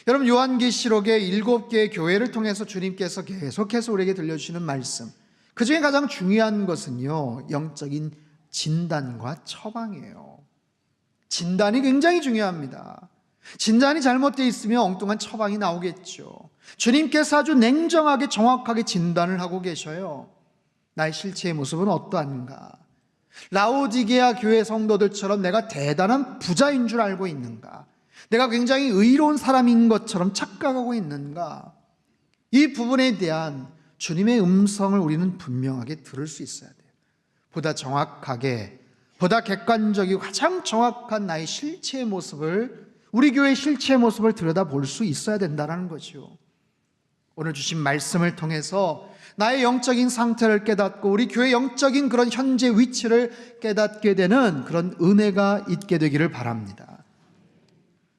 여러분, 요한계시록의 7개의 교회를 통해서 주님께서 계속해서 우리에게 들려주시는 말씀, 그 중에 가장 중요한 것은요, 영적인 진단과 처방이에요. 진단이 굉장히 중요합니다. 진단이 잘못되어 있으면 엉뚱한 처방이 나오겠죠. 주님께서 아주 냉정하게 정확하게 진단을 하고 계셔요. 나의 실체의 모습은 어떠한가? 라오디게아 교회 성도들처럼 내가 대단한 부자인 줄 알고 있는가? 내가 굉장히 의로운 사람인 것처럼 착각하고 있는가? 이 부분에 대한 주님의 음성을 우리는 분명하게 들을 수 있어야 돼요. 보다 정확하게, 보다 객관적이고 가장 정확한 나의 실체의 모습을, 우리 교회의 실체의 모습을 들여다볼 수 있어야 된다는 거죠. 오늘 주신 말씀을 통해서 나의 영적인 상태를 깨닫고 우리 교회의 영적인 그런 현재 위치를 깨닫게 되는 그런 은혜가 있게 되기를 바랍니다.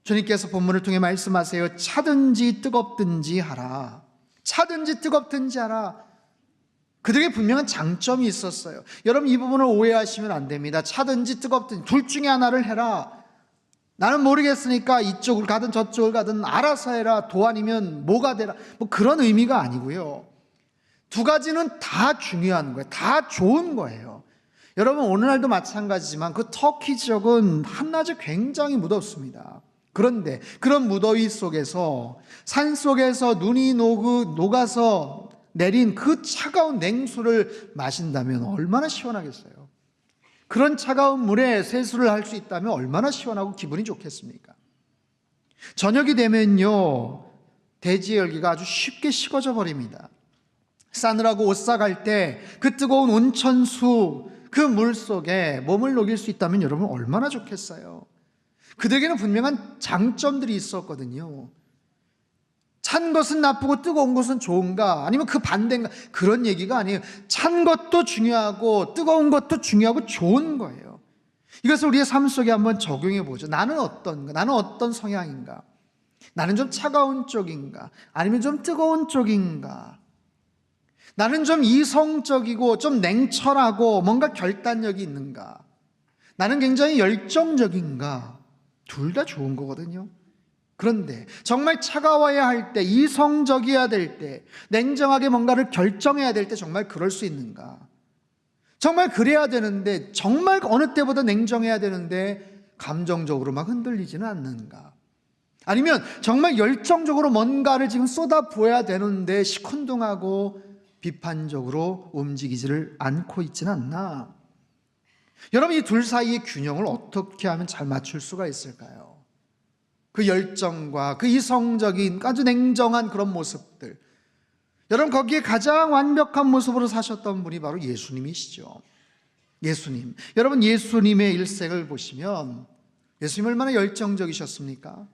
주님께서 본문을 통해 말씀하세요. 차든지 뜨겁든지 하라. 차든지 뜨겁든지 하라. 그들에게 분명한 장점이 있었어요. 여러분, 이 부분을 오해하시면 안 됩니다. 차든지 뜨겁든지 둘 중에 하나를 해라. 나는 모르겠으니까 이쪽을 가든 저쪽을 가든 알아서 해라. 도 아니면 뭐가 되라. 뭐 그런 의미가 아니고요. 두 가지는 다 중요한 거예요. 다 좋은 거예요. 여러분, 오늘날도 마찬가지지만 그 터키 지역은 한낮에 굉장히 무덥습니다. 그런데 그런 무더위 속에서 산 속에서 눈이 녹아서 내린 그 차가운 냉수를 마신다면 얼마나 시원하겠어요. 그런 차가운 물에 세수를 할 수 있다면 얼마나 시원하고 기분이 좋겠습니까? 저녁이 되면요, 대지의 열기가 아주 쉽게 식어져 버립니다. 싸늘하고 오싹할 때 그 뜨거운 온천수, 그 물 속에 몸을 녹일 수 있다면 여러분 얼마나 좋겠어요. 그들에게는 분명한 장점들이 있었거든요. 찬 것은 나쁘고 뜨거운 것은 좋은가? 아니면 그 반대인가? 그런 얘기가 아니에요. 찬 것도 중요하고 뜨거운 것도 중요하고 좋은 거예요. 이것을 우리의 삶 속에 한번 적용해 보죠. 나는 어떤가? 나는 어떤 성향인가? 나는 좀 차가운 쪽인가? 아니면 좀 뜨거운 쪽인가? 나는 좀 이성적이고 좀 냉철하고 뭔가 결단력이 있는가? 나는 굉장히 열정적인가? 둘 다 좋은 거거든요. 그런데 정말 차가워야 할 때, 이성적이어야 될 때, 냉정하게 뭔가를 결정해야 될 때 정말 그럴 수 있는가? 정말 그래야 되는데, 정말 어느 때보다 냉정해야 되는데 감정적으로 막 흔들리지는 않는가? 아니면 정말 열정적으로 뭔가를 지금 쏟아부어야 되는데 시큰둥하고 비판적으로 움직이지를 않고 있지는 않나? 여러분, 이 둘 사이의 균형을 어떻게 하면 잘 맞출 수가 있을까요? 그 열정과 그 이성적인 아주 냉정한 그런 모습들, 여러분, 거기에 가장 완벽한 모습으로 사셨던 분이 바로 예수님이시죠. 예수님, 여러분, 예수님의 일생을 보시면 예수님 얼마나 열정적이셨습니까?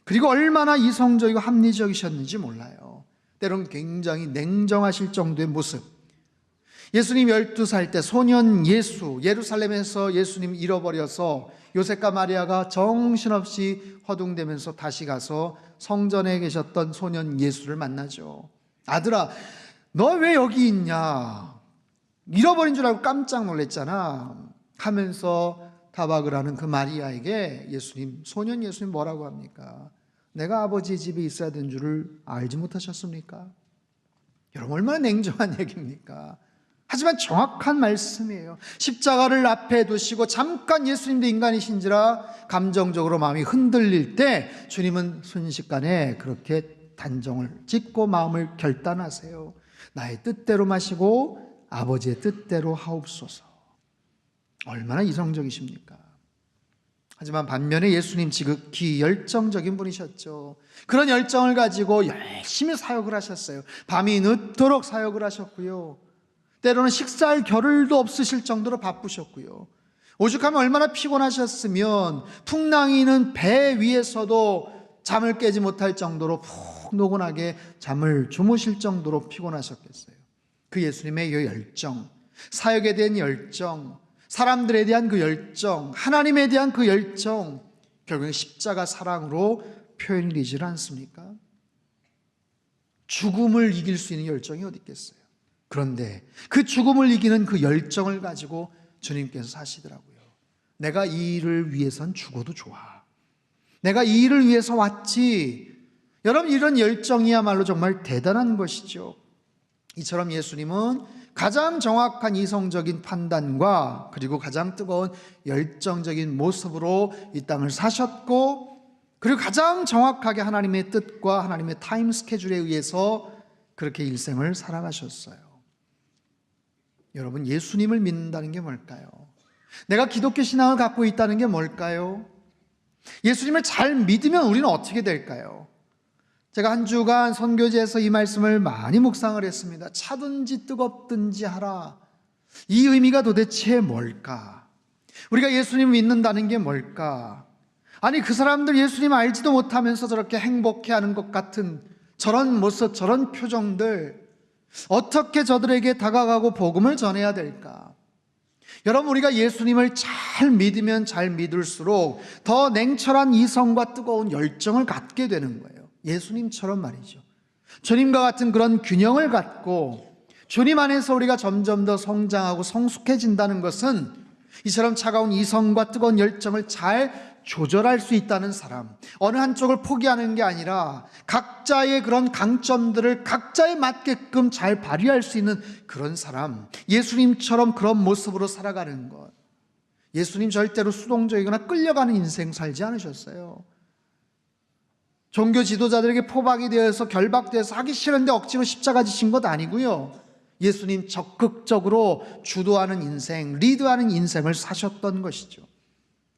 그리고 얼마나 이성적이고 합리적이셨는지 몰라요. 때론 굉장히 냉정하실 정도의 모습. 예수님 12살 때 소년 예수, 예루살렘에서 예수님 잃어버려서 요셉과 마리아가 정신없이 허둥대면서 다시 가서 성전에 계셨던 소년 예수를 만나죠. 아들아, 너 왜 여기 있냐? 잃어버린 줄 알고 깜짝 놀랐잖아 하면서 타박을 하는 그 마리아에게 예수님, 소년 예수님 뭐라고 합니까? 내가 아버지 집에 있어야 되는 줄을 알지 못하셨습니까? 여러분, 얼마나 냉정한 얘기입니까? 하지만 정확한 말씀이에요. 십자가를 앞에 두시고 잠깐 예수님도 인간이신지라 감정적으로 마음이 흔들릴 때 주님은 순식간에 그렇게 단정을 짓고 마음을 결단하세요. 나의 뜻대로 마시고 아버지의 뜻대로 하옵소서. 얼마나 이성적이십니까? 하지만 반면에 예수님 지극히 열정적인 분이셨죠. 그런 열정을 가지고 열심히 사역을 하셨어요. 밤이 늦도록 사역을 하셨고요. 때로는 식사할 겨를도 없으실 정도로 바쁘셨고요. 오죽하면 얼마나 피곤하셨으면 풍랑이는 배 위에서도 잠을 깨지 못할 정도로 푹 노곤하게 잠을 주무실 정도로 피곤하셨겠어요. 그 예수님의 이 열정, 사역에 대한 열정, 사람들에 대한 그 열정, 하나님에 대한 그 열정, 결국은 십자가 사랑으로 표현이 되질 않습니까? 죽음을 이길 수 있는 열정이 어디 있겠어요? 그런데 그 죽음을 이기는 그 열정을 가지고 주님께서 사시더라고요. 내가 이 일을 위해선 죽어도 좋아. 내가 이 일을 위해서 왔지. 여러분, 이런 열정이야말로 정말 대단한 것이죠. 이처럼 예수님은 가장 정확한 이성적인 판단과 그리고 가장 뜨거운 열정적인 모습으로 이 땅을 사셨고, 그리고 가장 정확하게 하나님의 뜻과 하나님의 타임 스케줄에 의해서 그렇게 일생을 살아가셨어요. 여러분, 예수님을 믿는다는 게 뭘까요? 내가 기독교 신앙을 갖고 있다는 게 뭘까요? 예수님을 잘 믿으면 우리는 어떻게 될까요? 제가 한 주간 선교지에서 이 말씀을 많이 묵상을 했습니다. 차든지 뜨겁든지 하라. 이 의미가 도대체 뭘까? 우리가 예수님을 믿는다는 게 뭘까? 아니, 그 사람들 예수님 알지도 못하면서 저렇게 행복해하는 것 같은 저런 모습, 저런 표정들, 어떻게 저들에게 다가가고 복음을 전해야 될까? 여러분, 우리가 예수님을 잘 믿으면 잘 믿을수록 더 냉철한 이성과 뜨거운 열정을 갖게 되는 거예요. 예수님처럼 말이죠. 주님과 같은 그런 균형을 갖고 주님 안에서 우리가 점점 더 성장하고 성숙해진다는 것은 이처럼 차가운 이성과 뜨거운 열정을 잘 조절할 수 있다는 사람, 어느 한쪽을 포기하는 게 아니라 각자의 그런 강점들을 각자에 맞게끔 잘 발휘할 수 있는 그런 사람, 예수님처럼 그런 모습으로 살아가는 것. 예수님 절대로 수동적이거나 끌려가는 인생 살지 않으셨어요. 종교 지도자들에게 포박이 되어서 결박되어서 하기 싫은데 억지로 십자가 지신 것 아니고요. 예수님 적극적으로 주도하는 인생, 리드하는 인생을 사셨던 것이죠.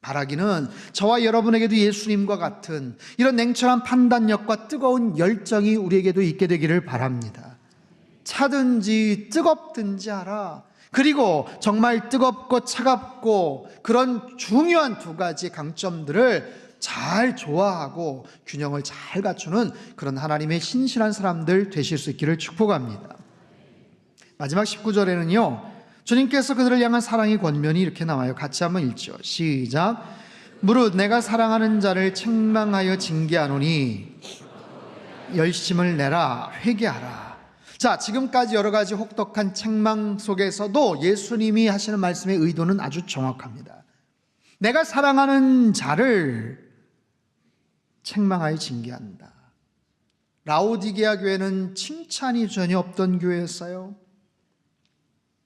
바라기는 저와 여러분에게도 예수님과 같은 이런 냉철한 판단력과 뜨거운 열정이 우리에게도 있게 되기를 바랍니다. 차든지 뜨겁든지 하라. 그리고 정말 뜨겁고 차갑고 그런 중요한 두 가지 강점들을 잘 조화하고 균형을 잘 갖추는 그런 하나님의 신실한 사람들 되실 수 있기를 축복합니다. 마지막 19절에는요, 주님께서 그들을 향한 사랑의 권면이 이렇게 나와요. 같이 한번 읽죠. 시작. 무릇 내가 사랑하는 자를 책망하여 징계하노니 열심을 내라, 회개하라. 자, 지금까지 여러 가지 혹독한 책망 속에서도 예수님이 하시는 말씀의 의도는 아주 정확합니다. 내가 사랑하는 자를 책망하여 징계한다. 라오디게아 교회는 칭찬이 전혀 없던 교회였어요.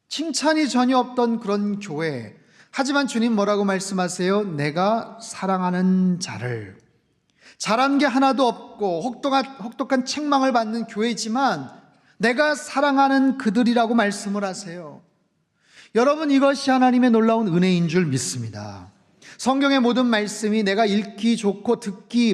칭찬이 전혀 없던 그런 교회. 하지만 주님 뭐라고 말씀하세요? 내가 사랑하는 자를. 잘한 게 하나도 없고 혹독한 책망을 받는 교회지만 내가 사랑하는 그들이라고 말씀을 하세요. 여러분, 이것이 하나님의 놀라운 은혜인 줄 믿습니다. 성경의 모든 말씀이 내가 읽기 좋고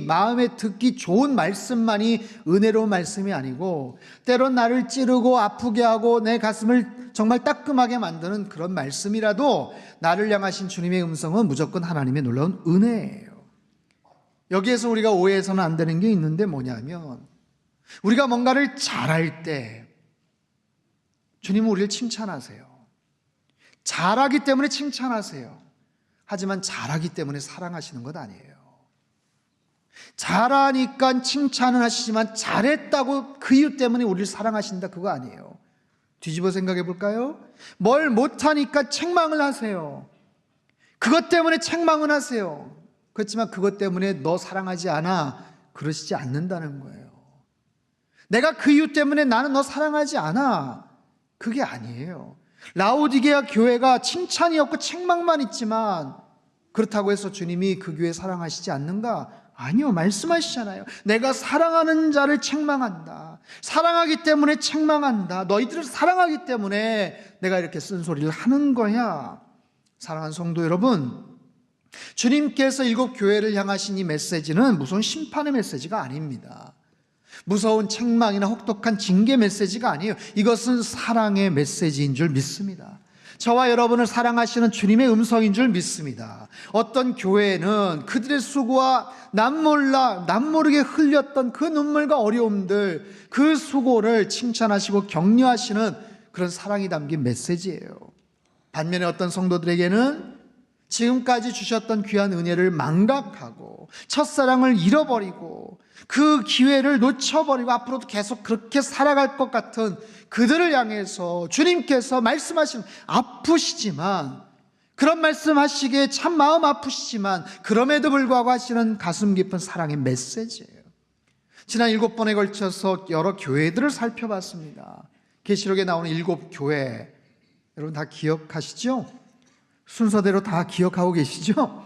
마음에 듣기 좋은 말씀만이 은혜로운 말씀이 아니고, 때론 나를 찌르고 아프게 하고 내 가슴을 정말 따끔하게 만드는 그런 말씀이라도 나를 향하신 주님의 음성은 무조건 하나님의 놀라운 은혜예요. 여기에서 우리가 오해해서는 안 되는 게 있는데 뭐냐면, 우리가 뭔가를 잘할 때 주님은 우리를 칭찬하세요. 잘하기 때문에 칭찬하세요. 하지만 잘하기 때문에 사랑하시는 것 아니에요. 잘하니까 칭찬은 하시지만 잘했다고 그 이유 때문에 우리를 사랑하신다, 그거 아니에요. 뒤집어 생각해 볼까요? 뭘 못하니까 책망을 하세요. 그것 때문에 책망을 하세요. 그렇지만 그것 때문에 너 사랑하지 않아, 그러시지 않는다는 거예요. 내가 그 이유 때문에 나는 너 사랑하지 않아, 그게 아니에요. 라오디게아 교회가 칭찬이 없고 책망만 있지만 그렇다고 해서 주님이 그 교회 사랑하시지 않는가? 아니요, 말씀하시잖아요. 내가 사랑하는 자를 책망한다. 사랑하기 때문에 책망한다. 너희들을 사랑하기 때문에 내가 이렇게 쓴소리를 하는 거야. 사랑하는 성도 여러분, 주님께서 7 교회를 향하신 이 메시지는 무서운 심판의 메시지가 아닙니다. 무서운 책망이나 혹독한 징계 메시지가 아니에요. 이것은 사랑의 메시지인 줄 믿습니다. 저와 여러분을 사랑하시는 주님의 음성인 줄 믿습니다. 어떤 교회는 그들의 수고와 남모르게 흘렸던 그 눈물과 어려움들, 그 수고를 칭찬하시고 격려하시는 그런 사랑이 담긴 메시지예요. 반면에 어떤 성도들에게는 지금까지 주셨던 귀한 은혜를 망각하고 첫사랑을 잃어버리고 그 기회를 놓쳐버리고 앞으로도 계속 그렇게 살아갈 것 같은 그들을 향해서 주님께서 말씀하시는, 아프시지만, 그런 말씀하시기에 참 마음 아프시지만 그럼에도 불구하고 하시는 가슴 깊은 사랑의 메시지예요. 지난 7번에 걸쳐서 여러 교회들을 살펴봤습니다. 계시록에 나오는 7 교회, 여러분 다 기억하시죠? 순서대로 다 기억하고 계시죠?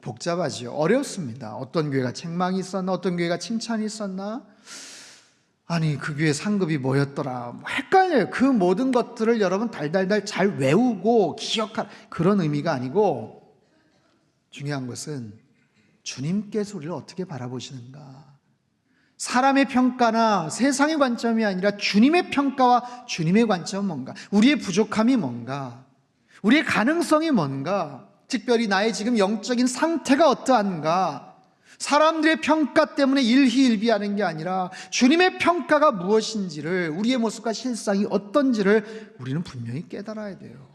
복잡하지요. 어렵습니다. 어떤 교회가 책망이 있었나, 어떤 교회가 칭찬이 있었나, 아니 그 교회 상급이 뭐였더라, 헷갈려요. 그 모든 것들을 여러분 달달달 잘 외우고 기억할 그런 의미가 아니고, 중요한 것은 주님께서 우리를 어떻게 바라보시는가. 사람의 평가나 세상의 관점이 아니라 주님의 평가와 주님의 관점은 뭔가, 우리의 부족함이 뭔가, 우리의 가능성이 뭔가, 특별히 나의 지금 영적인 상태가 어떠한가. 사람들의 평가 때문에 일희일비하는 게 아니라 주님의 평가가 무엇인지를, 우리의 모습과 실상이 어떤지를 우리는 분명히 깨달아야 돼요.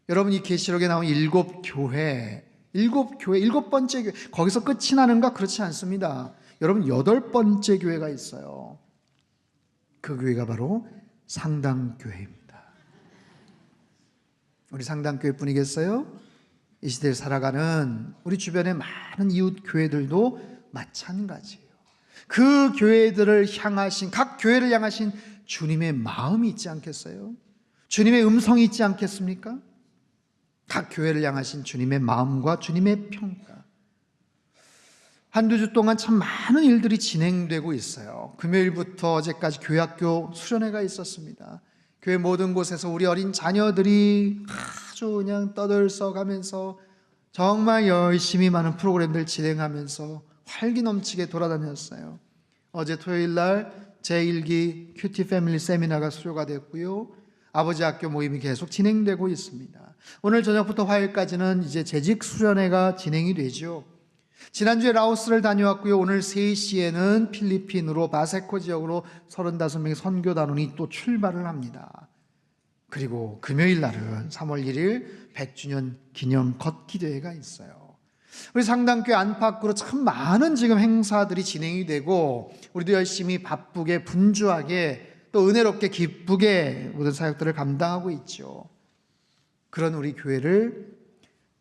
여러분, 이 계시록에 나온 7 교회, 7번째 교회, 거기서 끝이 나는가? 그렇지 않습니다. 여러분, 8번째 교회가 있어요. 그 교회가 바로 상당교회입니다. 우리 상당교회 뿐이겠어요? 이 시대를 살아가는 우리 주변의 많은 이웃 교회들도 마찬가지예요. 그 교회들을 향하신, 각 교회를 향하신 주님의 마음이 있지 않겠어요? 주님의 음성이 있지 않겠습니까? 각 교회를 향하신 주님의 마음과 주님의 평가. 한두 주 동안 참 많은 일들이 진행되고 있어요. 금요일부터 어제까지 교회학교 수련회가 있었습니다. 교회 모든 곳에서 우리 어린 자녀들이 아주 그냥 떠들썩하면서 정말 열심히 많은 프로그램들 진행하면서 활기 넘치게 돌아다녔어요. 어제 토요일 날 제1기 큐티 패밀리 세미나가 수료가 됐고요. 아버지 학교 모임이 계속 진행되고 있습니다. 오늘 저녁부터 화요일까지는 이제 재직 수련회가 진행이 되죠. 지난주에 라오스를 다녀왔고요. 오늘 3시에는 필리핀으로 바세코 지역으로 35명의 선교단원이 또 출발을 합니다. 그리고 금요일 날은 3월 1일 100주년 기념 걷기대회가 있어요. 우리 상당교회 안팎으로 참 많은 지금 행사들이 진행이 되고 우리도 열심히 바쁘게 분주하게 또 은혜롭게 기쁘게 모든 사역들을 감당하고 있죠. 그런 우리 교회를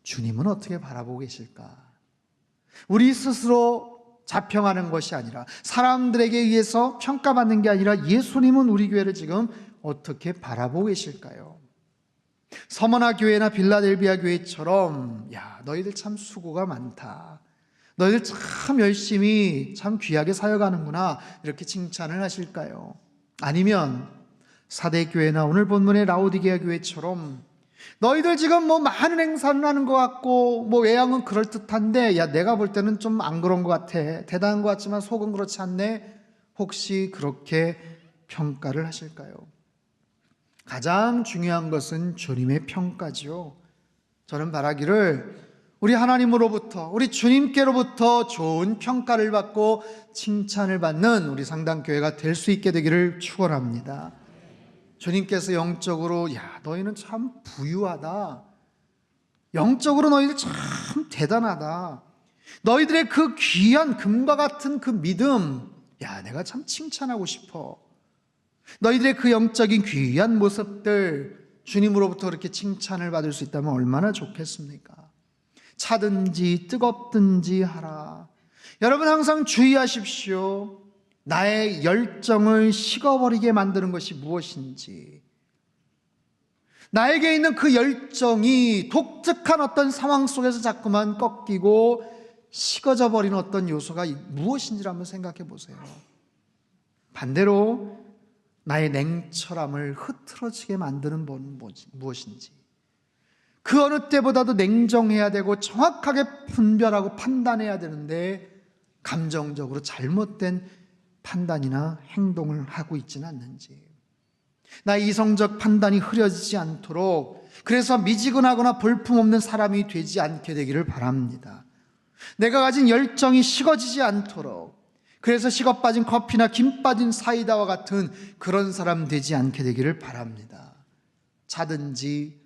주님은 어떻게 바라보고 계실까? 우리 스스로 자평하는 것이 아니라 사람들에게 의해서 평가받는 게 아니라 예수님은 우리 교회를 지금 어떻게 바라보고 계실까요? 서머나 교회나 빌라델비아 교회처럼 야 너희들 참 수고가 많다, 너희들 참 열심히 참 귀하게 사역하는구나 이렇게 칭찬을 하실까요? 아니면 사대교회나 오늘 본문의 라오디게아 교회처럼 너희들 지금 뭐 많은 행사를 하는 것 같고 뭐 외양은 그럴듯한데 야 내가 볼 때는 좀 안 그런 것 같아, 대단한 것 같지만 속은 그렇지 않네, 혹시 그렇게 평가를 하실까요? 가장 중요한 것은 주님의 평가지요. 저는 바라기를 우리 하나님으로부터 우리 주님께로부터 좋은 평가를 받고 칭찬을 받는 우리 상당교회가 될 수 있게 되기를 축원합니다. 주님께서 영적으로 야 너희는 참 부유하다, 영적으로 너희들 참 대단하다, 너희들의 그 귀한 금과 같은 그 믿음 야 내가 참 칭찬하고 싶어, 너희들의 그 영적인 귀한 모습들 주님으로부터 그렇게 칭찬을 받을 수 있다면 얼마나 좋겠습니까? 차든지 뜨겁든지 하라. 여러분 항상 주의하십시오. 나의 열정을 식어버리게 만드는 것이 무엇인지, 나에게 있는 그 열정이 독특한 어떤 상황 속에서 자꾸만 꺾이고 식어져 버리는 어떤 요소가 무엇인지를 한번 생각해 보세요. 반대로 나의 냉철함을 흐트러지게 만드는 무엇인지, 그 어느 때보다도 냉정해야 되고 정확하게 분별하고 판단해야 되는데 감정적으로 잘못된 판단이나 행동을 하고 있지는 않는지, 나의 이성적 판단이 흐려지지 않도록, 그래서 미지근하거나 볼품없는 사람이 되지 않게 되기를 바랍니다. 내가 가진 열정이 식어지지 않도록, 그래서 식어 빠진 커피나 김 빠진 사이다와 같은 그런 사람 되지 않게 되기를 바랍니다. 차든지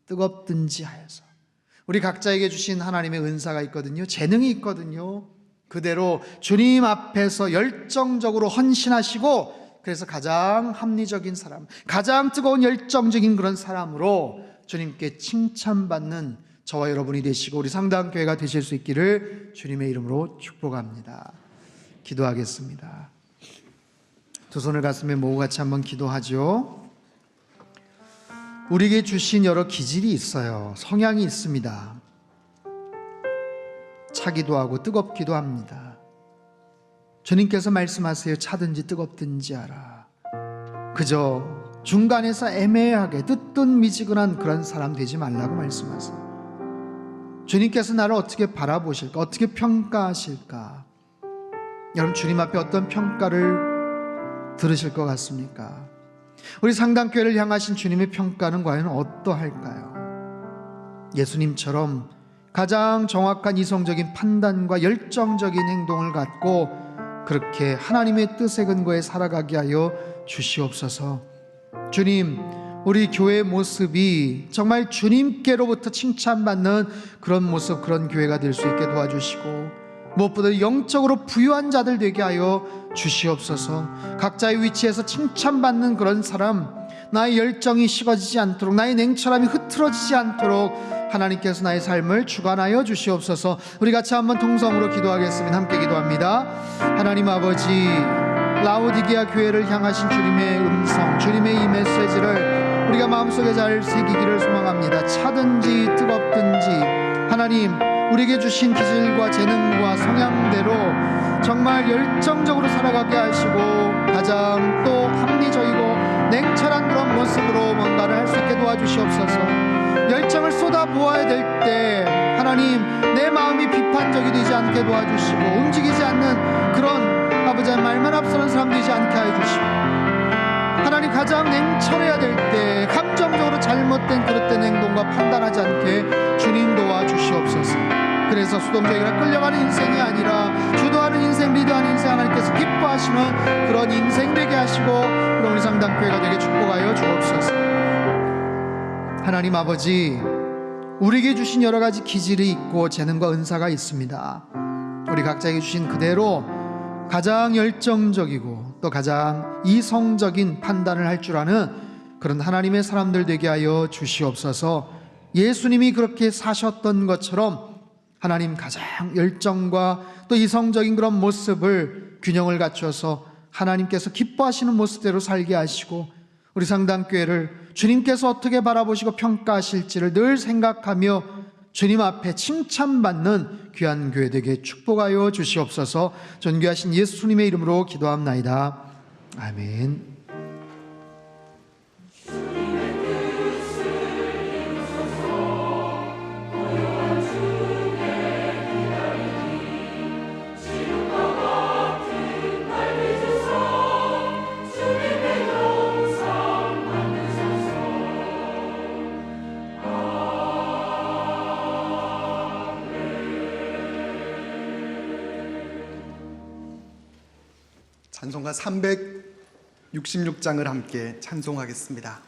뜨겁든지 하여서 우리 각자에게 주신 하나님의 은사가 있거든요. 재능이 있거든요. 그대로 주님 앞에서 열정적으로 헌신하시고, 그래서 가장 합리적인 사람, 가장 뜨거운 열정적인 그런 사람으로 주님께 칭찬받는 저와 여러분이 되시고 우리 상당교회가 되실 수 있기를 주님의 이름으로 축복합니다. 기도하겠습니다. 두 손을 가슴에 모으고 같이 한번 기도하죠. 우리에게 주신 여러 기질이 있어요. 성향이 있습니다. 차기도 하고 뜨겁기도 합니다. 주님께서 말씀하세요. 차든지 뜨겁든지 하라. 그저 중간에서 애매하게 뜨뜻미지근한 그런 사람 되지 말라고 말씀하세요. 주님께서 나를 어떻게 바라보실까? 어떻게 평가하실까? 여러분 주님 앞에 어떤 평가를 들으실 것 같습니까? 우리 상당교회를 향하신 주님의 평가는 과연 어떠할까요? 예수님처럼 가장 정확한 이성적인 판단과 열정적인 행동을 갖고 그렇게 하나님의 뜻에 근거해 살아가게 하여 주시옵소서. 주님, 우리 교회의 모습이 정말 주님께로부터 칭찬받는 그런 모습, 그런 교회가 될 수 있게 도와주시고 무엇보다 영적으로 부유한 자들 되게 하여 주시옵소서. 각자의 위치에서 칭찬받는 그런 사람, 나의 열정이 식어지지 않도록, 나의 냉철함이 흐트러지지 않도록 하나님께서 나의 삶을 주관하여 주시옵소서. 우리 같이 한번 통성으로 기도하겠습니다. 함께 기도합니다. 하나님 아버지, 라오디게아 교회를 향하신 주님의 음성, 주님의 이 메시지를 우리가 마음속에 잘 새기기를 소망합니다. 차든지 뜨겁든지 하나님, 우리에게 주신 기질과 재능과 성향대로 정말 열정적으로 살아가게 하시고 가장 또 합리적이고 냉철한 그런 모습으로 뭔가를 할 수 있게 도와주시옵소서. 열정을 쏟아 부어야 될 때 하나님, 내 마음이 비판적이 되지 않게 도와주시고 움직이지 않는 그런 아버지 말만 앞서는 사람 되지 않게 하여 주시고, 하나님 가장 냉철해야 될 때 감정적으로 잘못된 그릇된 행동과 판단하지 않게 주님 도와주시옵소서. 그래서 수동적이라 끌려가는 인생이 아니라 주도하는 인생, 리드하는 인생, 하나님께서 기뻐하시는 그런 인생 되게 하시고 우리 상당교회가 되게 축복하여 주옵소서. 하나님 아버지, 우리에게 주신 여러 가지 기질이 있고 재능과 은사가 있습니다. 우리 각자에게 주신 그대로 가장 열정적이고 또 가장 이성적인 판단을 할 줄 아는 그런 하나님의 사람들 되게 하여 주시옵소서. 예수님이 그렇게 사셨던 것처럼 하나님 가장 열정과 또 이성적인 그런 모습을 균형을 갖춰서 하나님께서 기뻐하시는 모습대로 살게 하시고 우리 상당교회를 주님께서 어떻게 바라보시고 평가하실지를 늘 생각하며 주님 앞에 칭찬받는 귀한 교회 되게 축복하여 주시옵소서. 존귀하신 예수님의 이름으로 기도합나이다. 아멘. 찬송가 366장을 함께 찬송하겠습니다.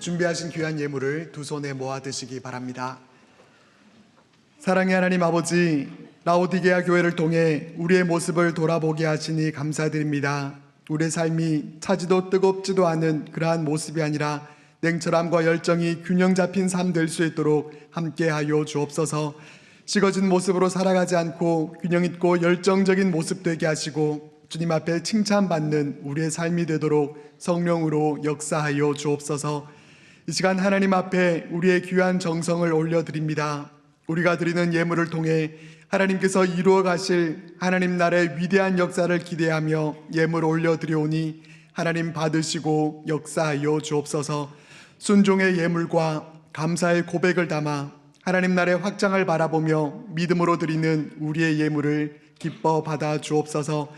준비하신 귀한 예물을 두 손에 모아 드시기 바랍니다. 사랑의 하나님 아버지, 라오디게아 교회를 통해 우리의 모습을 돌아보게 하시니 감사드립니다. 우리의 삶이 차지도 뜨겁지도 않은 그러한 모습이 아니라 냉철함과 열정이 균형 잡힌 삶 될 수 있도록 함께하여 주옵소서. 식어진 모습으로 살아가지 않고 균형 있고 열정적인 모습 되게 하시고 주님 앞에 칭찬받는 우리의 삶이 되도록 성령으로 역사하여 주옵소서. 이 시간 하나님 앞에 우리의 귀한 정성을 올려드립니다. 우리가 드리는 예물을 통해 하나님께서 이루어 가실 하나님 나라의 위대한 역사를 기대하며 예물 올려드리오니 하나님 받으시고 역사하여 주옵소서. 순종의 예물과 감사의 고백을 담아 하나님 나라의 확장을 바라보며 믿음으로 드리는 우리의 예물을 기뻐 받아 주옵소서.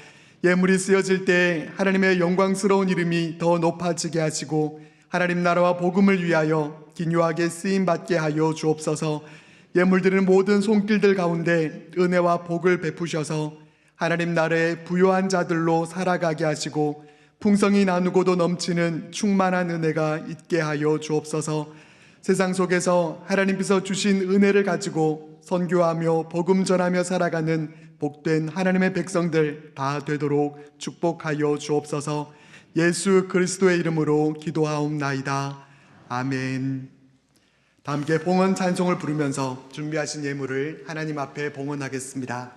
예물이 쓰여질 때 하나님의 영광스러운 이름이 더 높아지게 하시고 하나님 나라와 복음을 위하여 기묘하게 쓰임받게 하여 주옵소서. 예물 드리는 모든 손길들 가운데 은혜와 복을 베푸셔서 하나님 나라의 부요한 자들로 살아가게 하시고 풍성히 나누고도 넘치는 충만한 은혜가 있게 하여 주옵소서. 세상 속에서 하나님께서 주신 은혜를 가지고 선교하며 복음 전하며 살아가는 복된 하나님의 백성들 다 되도록 축복하여 주옵소서. 예수 그리스도의 이름으로 기도하옵나이다. 아멘. 다 함께 봉헌 찬송을 부르면서 준비하신 예물을 하나님 앞에 봉헌하겠습니다.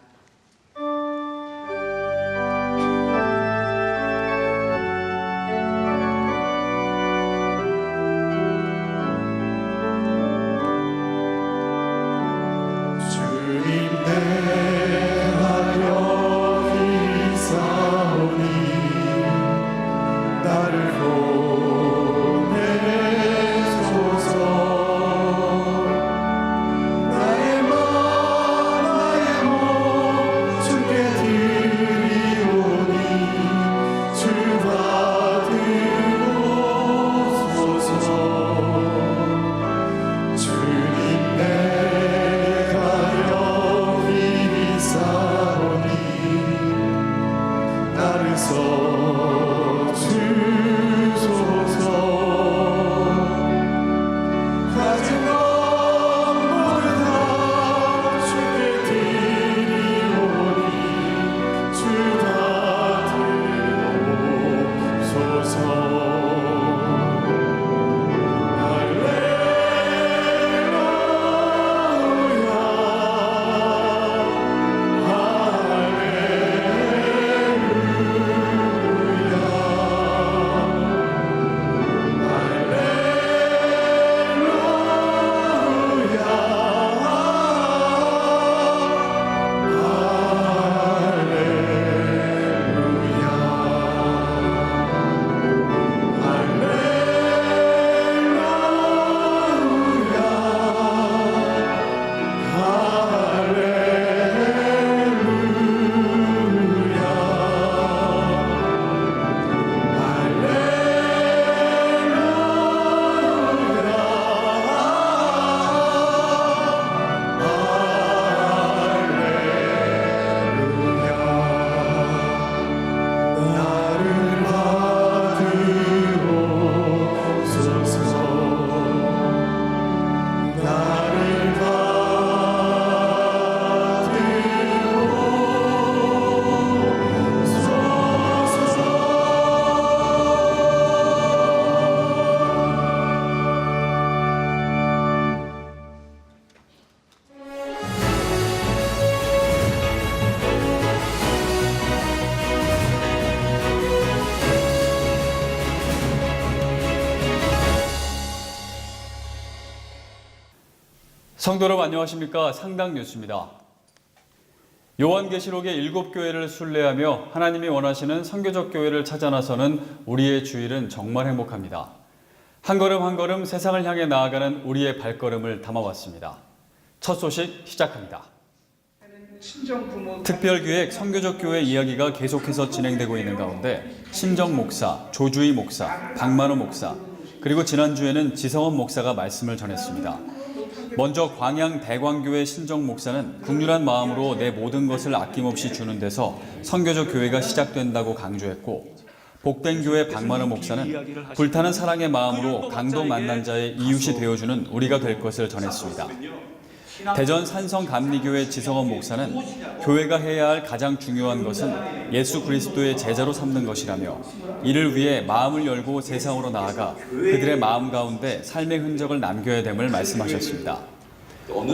성도 여러분 안녕하십니까? 상당 뉴스입니다. 요한계시록의 7교회를 순례하며 하나님이 원하시는 선교적 교회를 찾아 나서는 우리의 주일은 정말 행복합니다. 한 걸음 한 걸음 세상을 향해 나아가는 우리의 발걸음을 담아왔습니다. 첫 소식 시작합니다. 특별기획 선교적 교회 이야기가 계속해서 진행되고 있는 가운데 신정 목사, 조주희 목사, 박만호 목사, 그리고 지난주에는 지성원 목사가 말씀을 전했습니다. 먼저 광양 대광교회 신정 목사는 국률한 마음으로 내 모든 것을 아낌없이 주는 데서 선교적 교회가 시작된다고 강조했고, 복된 교회 박만호 목사는 불타는 사랑의 마음으로 강도 만난 자의 이웃이 되어주는 우리가 될 것을 전했습니다. 대전 산성 감리교회 지성원 목사는 교회가 해야 할 가장 중요한 것은 예수 그리스도의 제자로 삼는 것이라며, 이를 위해 마음을 열고 세상으로 나아가 그들의 마음 가운데 삶의 흔적을 남겨야 됨을 말씀하셨습니다.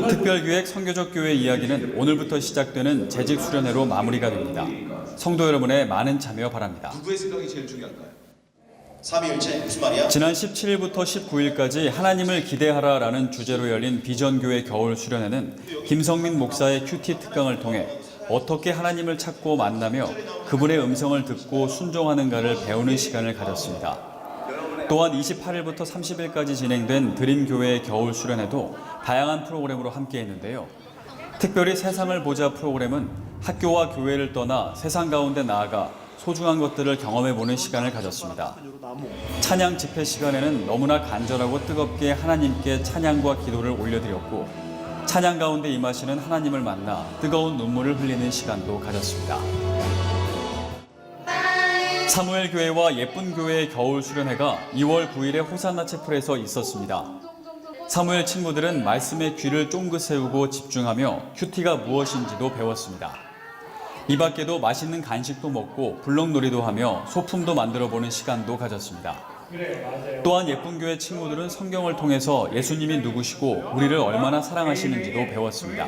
특별기획 선교적 교회 이야기는 오늘부터 시작되는 재직 수련회로 마무리가 됩니다. 성도 여러분의 많은 참여 바랍니다. 누구의 생각이 제일 중요할까요? 삼위일체 무슨 말이야? 지난 17일부터 19일까지 하나님을 기대하라라는 주제로 열린 비전교회 겨울 수련회는 김성민 목사의 큐티 특강을 통해 어떻게 하나님을 찾고 만나며 그분의 음성을 듣고 순종하는가를 배우는 시간을 가졌습니다. 또한 28일부터 30일까지 진행된 드림교회의 겨울 수련회도 다양한 프로그램으로 함께했는데요. 특별히 세상을 보자 프로그램은 학교와 교회를 떠나 세상 가운데 나아가 소중한 것들을 경험해보는 시간을 가졌습니다. 찬양 집회 시간에는 너무나 간절하고 뜨겁게 하나님께 찬양과 기도를 올려드렸고 찬양 가운데 임하시는 하나님을 만나 뜨거운 눈물을 흘리는 시간도 가졌습니다. 사무엘 교회와 예쁜 교회의 겨울 수련회가 2월 9일에 호산나 채플에서 있었습니다. 사무엘 친구들은 말씀에 귀를 쫑긋 세우고 집중하며 큐티가 무엇인지도 배웠습니다. 이 밖에도 맛있는 간식도 먹고 블록놀이도 하며 소품도 만들어보는 시간도 가졌습니다. 또한 예쁜 교회 친구들은 성경을 통해서 예수님이 누구시고 우리를 얼마나 사랑하시는지도 배웠습니다.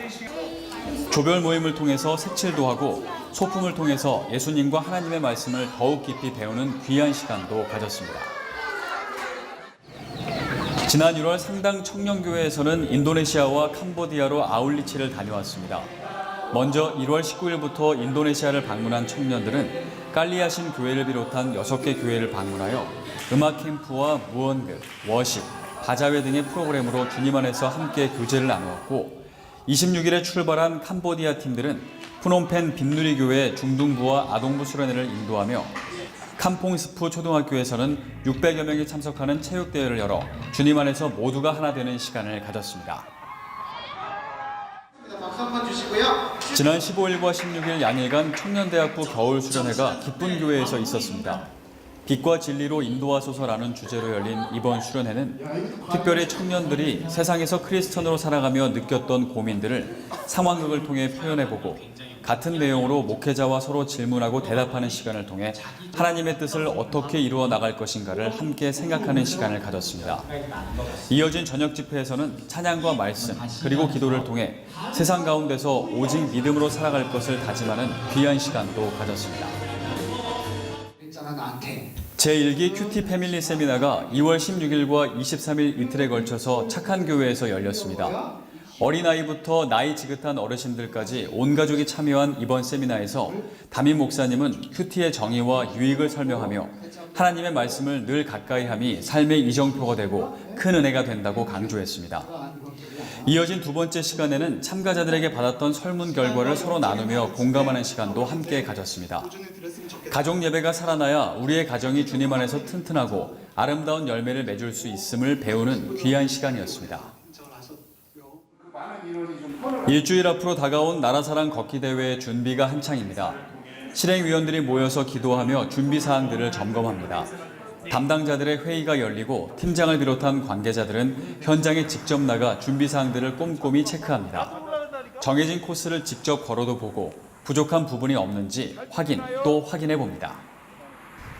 조별 모임을 통해서 색칠도 하고 소품을 통해서 예수님과 하나님의 말씀을 더욱 깊이 배우는 귀한 시간도 가졌습니다. 지난 1월 상당 청년교회에서는 인도네시아와 캄보디아로 아울리치를 다녀왔습니다. 먼저 1월 19일부터 인도네시아를 방문한 청년들은 깔리아신 교회를 비롯한 6개 교회를 방문하여 음악 캠프와 무언극, 워십, 바자회 등의 프로그램으로 주님 안에서 함께 교제를 나누었고 26일에 출발한 캄보디아 팀들은 푸놈펜 빈누리 교회 중등부와 아동부 수련회를 인도하며 캄퐁스프 초등학교에서는 600여 명이 참석하는 체육대회를 열어 주님 안에서 모두가 하나 되는 시간을 가졌습니다. 지난 15일과 16일 양일간 청년대학부 겨울 수련회가 기쁜 교회에서 있었습니다. 빛과 진리로 인도하소서라는 주제로 열린 이번 수련회는 특별히 청년들이 세상에서 크리스천으로 살아가며 느꼈던 고민들을 상황극을 통해 표현해보고 같은 내용으로 목회자와 서로 질문하고 대답하는 시간을 통해 하나님의 뜻을 어떻게 이루어 나갈 것인가를 함께 생각하는 시간을 가졌습니다. 이어진 저녁 집회에서는 찬양과 말씀 그리고 기도를 통해 세상 가운데서 오직 믿음으로 살아갈 것을 다짐하는 귀한 시간도 가졌습니다. 제1기 큐티 패밀리 세미나가 2월 16일과 23일 이틀에 걸쳐서 착한 교회에서 열렸습니다. 어린아이부터 나이 지긋한 어르신들까지 온 가족이 참여한 이번 세미나에서 담임 목사님은 큐티의 정의와 유익을 설명하며 하나님의 말씀을 늘 가까이 함이 삶의 이정표가 되고 큰 은혜가 된다고 강조했습니다. 이어진 두 번째 시간에는 참가자들에게 받았던 설문 결과를 서로 나누며 공감하는 시간도 함께 가졌습니다. 가족 예배가 살아나야 우리의 가정이 주님 안에서 튼튼하고 아름다운 열매를 맺을 수 있음을 배우는 귀한 시간이었습니다. 일주일 앞으로 다가온 나라사랑 걷기 대회의 준비가 한창입니다. 실행위원들이 모여서 기도하며 준비 사항들을 점검합니다. 담당자들의 회의가 열리고 팀장을 비롯한 관계자들은 현장에 직접 나가 준비 사항들을 꼼꼼히 체크합니다. 정해진 코스를 직접 걸어도 보고 부족한 부분이 없는지 또 확인해 봅니다.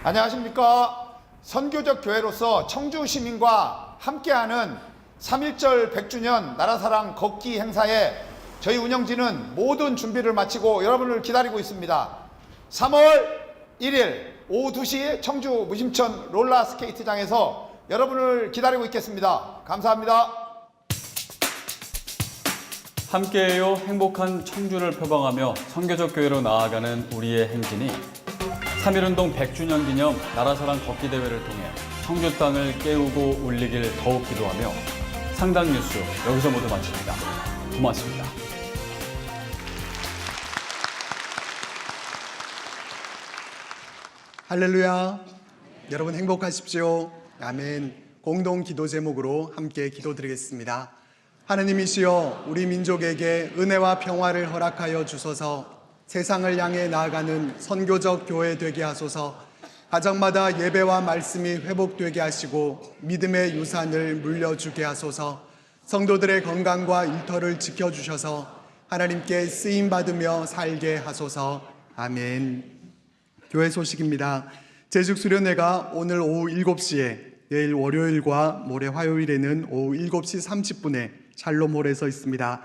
안녕하십니까. 선교적 교회로서 청주 시민과 함께하는 3.1절 100주년 나라사랑 걷기 행사에 저희 운영진은 모든 준비를 마치고 여러분을 기다리고 있습니다. 3월 1일 오후 2시 청주 무심천 롤러스케이트장에서 여러분을 기다리고 있겠습니다. 감사합니다. 함께해요 행복한 청주를 표방하며 선교적 교회로 나아가는 우리의 행진이 3.1운동 100주년 기념 나라사랑 걷기 대회를 통해 청주 땅을 깨우고 울리길 더욱 기도하며 상당 뉴스 여기서 모두 마칩니다. 고맙습니다. 할렐루야. 여러분 행복하십시오. 아멘. 공동 기도 제목으로 함께 기도드리겠습니다. 하나님이시여 우리 민족에게 은혜와 평화를 허락하여 주소서. 세상을 향해 나아가는 선교적 교회 되게 하소서. 가정마다 예배와 말씀이 회복되게 하시고 믿음의 유산을 물려주게 하소서. 성도들의 건강과 일터를 지켜주셔서 하나님께 쓰임받으며 살게 하소서. 아멘. 교회 소식입니다. 제죽수련회가 오늘 오후 7시에 내일 월요일과 모레 화요일에는 오후 7시 30분에 샬롬홀에서 있습니다.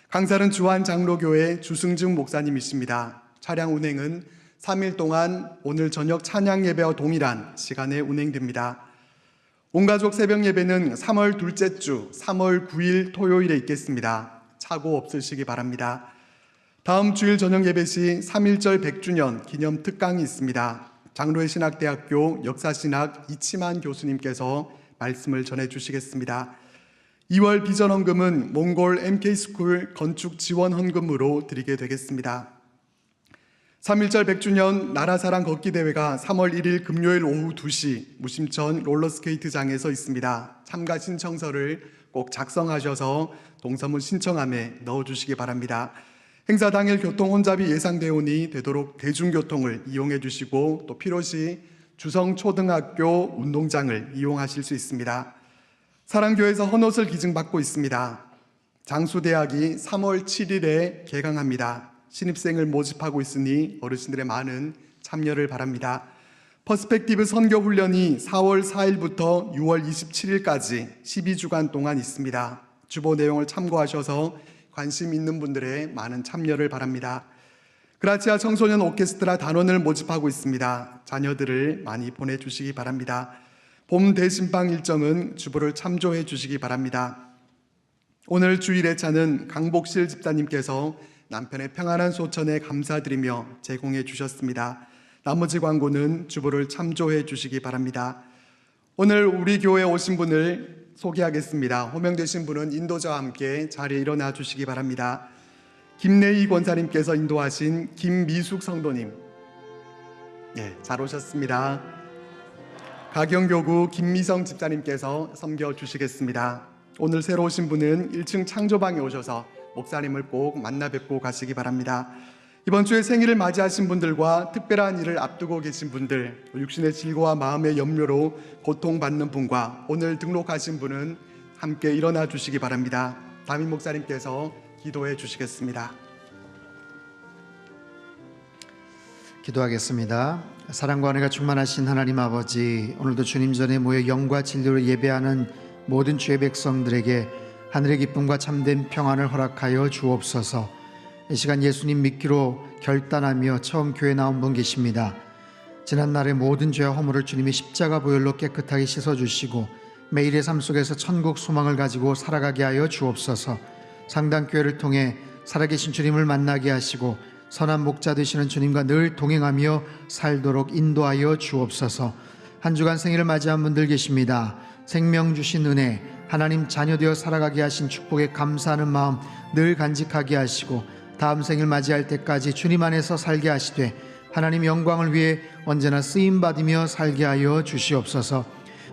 강사는 주한 장로교회 주승중 목사님이십니다. 차량 운행은 3일 동안 오늘 저녁 찬양 예배와 동일한 시간에 운행됩니다. 온가족 새벽 예배는 3월 둘째 주 3월 9일 토요일에 있겠습니다. 착오 없으시기 바랍니다. 다음 주일 저녁 예배 시 3.1절 100주년 기념 특강이 있습니다. 장로회 신학대학교 역사신학 이치만 교수님께서 말씀을 전해주시겠습니다. 2월 비전 헌금은 몽골 MK스쿨 건축 지원 헌금으로 드리게 되겠습니다. 3.1절 100주년 나라사랑 걷기 대회가 3월 1일 금요일 오후 2시 무심천 롤러스케이트장에서 있습니다. 참가 신청서를 꼭 작성하셔서 동서문 신청함에 넣어주시기 바랍니다. 행사 당일 교통 혼잡이 예상되오니 되도록 대중교통을 이용해 주시고 또 필요시 주성초등학교 운동장을 이용하실 수 있습니다. 사랑교회에서 헌옷을 기증받고 있습니다. 장수대학이 3월 7일에 개강합니다. 신입생을 모집하고 있으니 어르신들의 많은 참여를 바랍니다. 퍼스펙티브 선교훈련이 4월 4일부터 6월 27일까지 12주간 동안 있습니다. 주보 내용을 참고하셔서 관심 있는 분들의 많은 참여를 바랍니다. 그라치아 청소년 오케스트라 단원을 모집하고 있습니다. 자녀들을 많이 보내주시기 바랍니다. 봄 대신방 일정은 주보를 참조해 주시기 바랍니다. 오늘 주일 회차는 강복실 집사님께서 남편의 평안한 소천에 감사드리며 제공해 주셨습니다. 나머지 광고는 주보를 참조해 주시기 바랍니다. 오늘 우리 교회에 오신 분을 소개하겠습니다. 호명되신 분은 인도자와 함께 자리에 일어나 주시기 바랍니다. 김내희 권사님께서 인도하신 김미숙 성도님, 잘 오셨습니다. 가경교구 김미성 집사님께서 섬겨 주시겠습니다. 오늘 새로 오신 분은 1층 창조방에 오셔서 목사님을 꼭 만나 뵙고 가시기 바랍니다. 이번 주에 생일을 맞이하신 분들과 특별한 일을 앞두고 계신 분들, 육신의 질고와 마음의 염려로 고통받는 분과 오늘 등록하신 분은 함께 일어나 주시기 바랍니다. 담임 목사님께서 기도해 주시겠습니다. 기도하겠습니다. 사랑과 은혜가 충만하신 하나님 아버지, 오늘도 주님 전에 모여 영과 진리로 예배하는 모든 주의 백성들에게 하늘의 기쁨과 참된 평안을 허락하여 주옵소서. 이 시간 예수님 믿기로 결단하며 처음 교회 나온 분 계십니다. 지난날의 모든 죄와 허물을 주님이 십자가 보혈로 깨끗하게 씻어주시고 매일의 삶 속에서 천국 소망을 가지고 살아가게 하여 주옵소서. 상당교회를 통해 살아계신 주님을 만나게 하시고 선한 목자 되시는 주님과 늘 동행하며 살도록 인도하여 주옵소서. 한 주간 생일을 맞이한 분들 계십니다. 생명 주신 은혜, 하나님 자녀 되어 살아가게 하신 축복에 감사하는 마음 늘 간직하게 하시고 다음 생일 맞이할 때까지 주님 안에서 살게 하시되 하나님 영광을 위해 언제나 쓰임받으며 살게 하여 주시옵소서.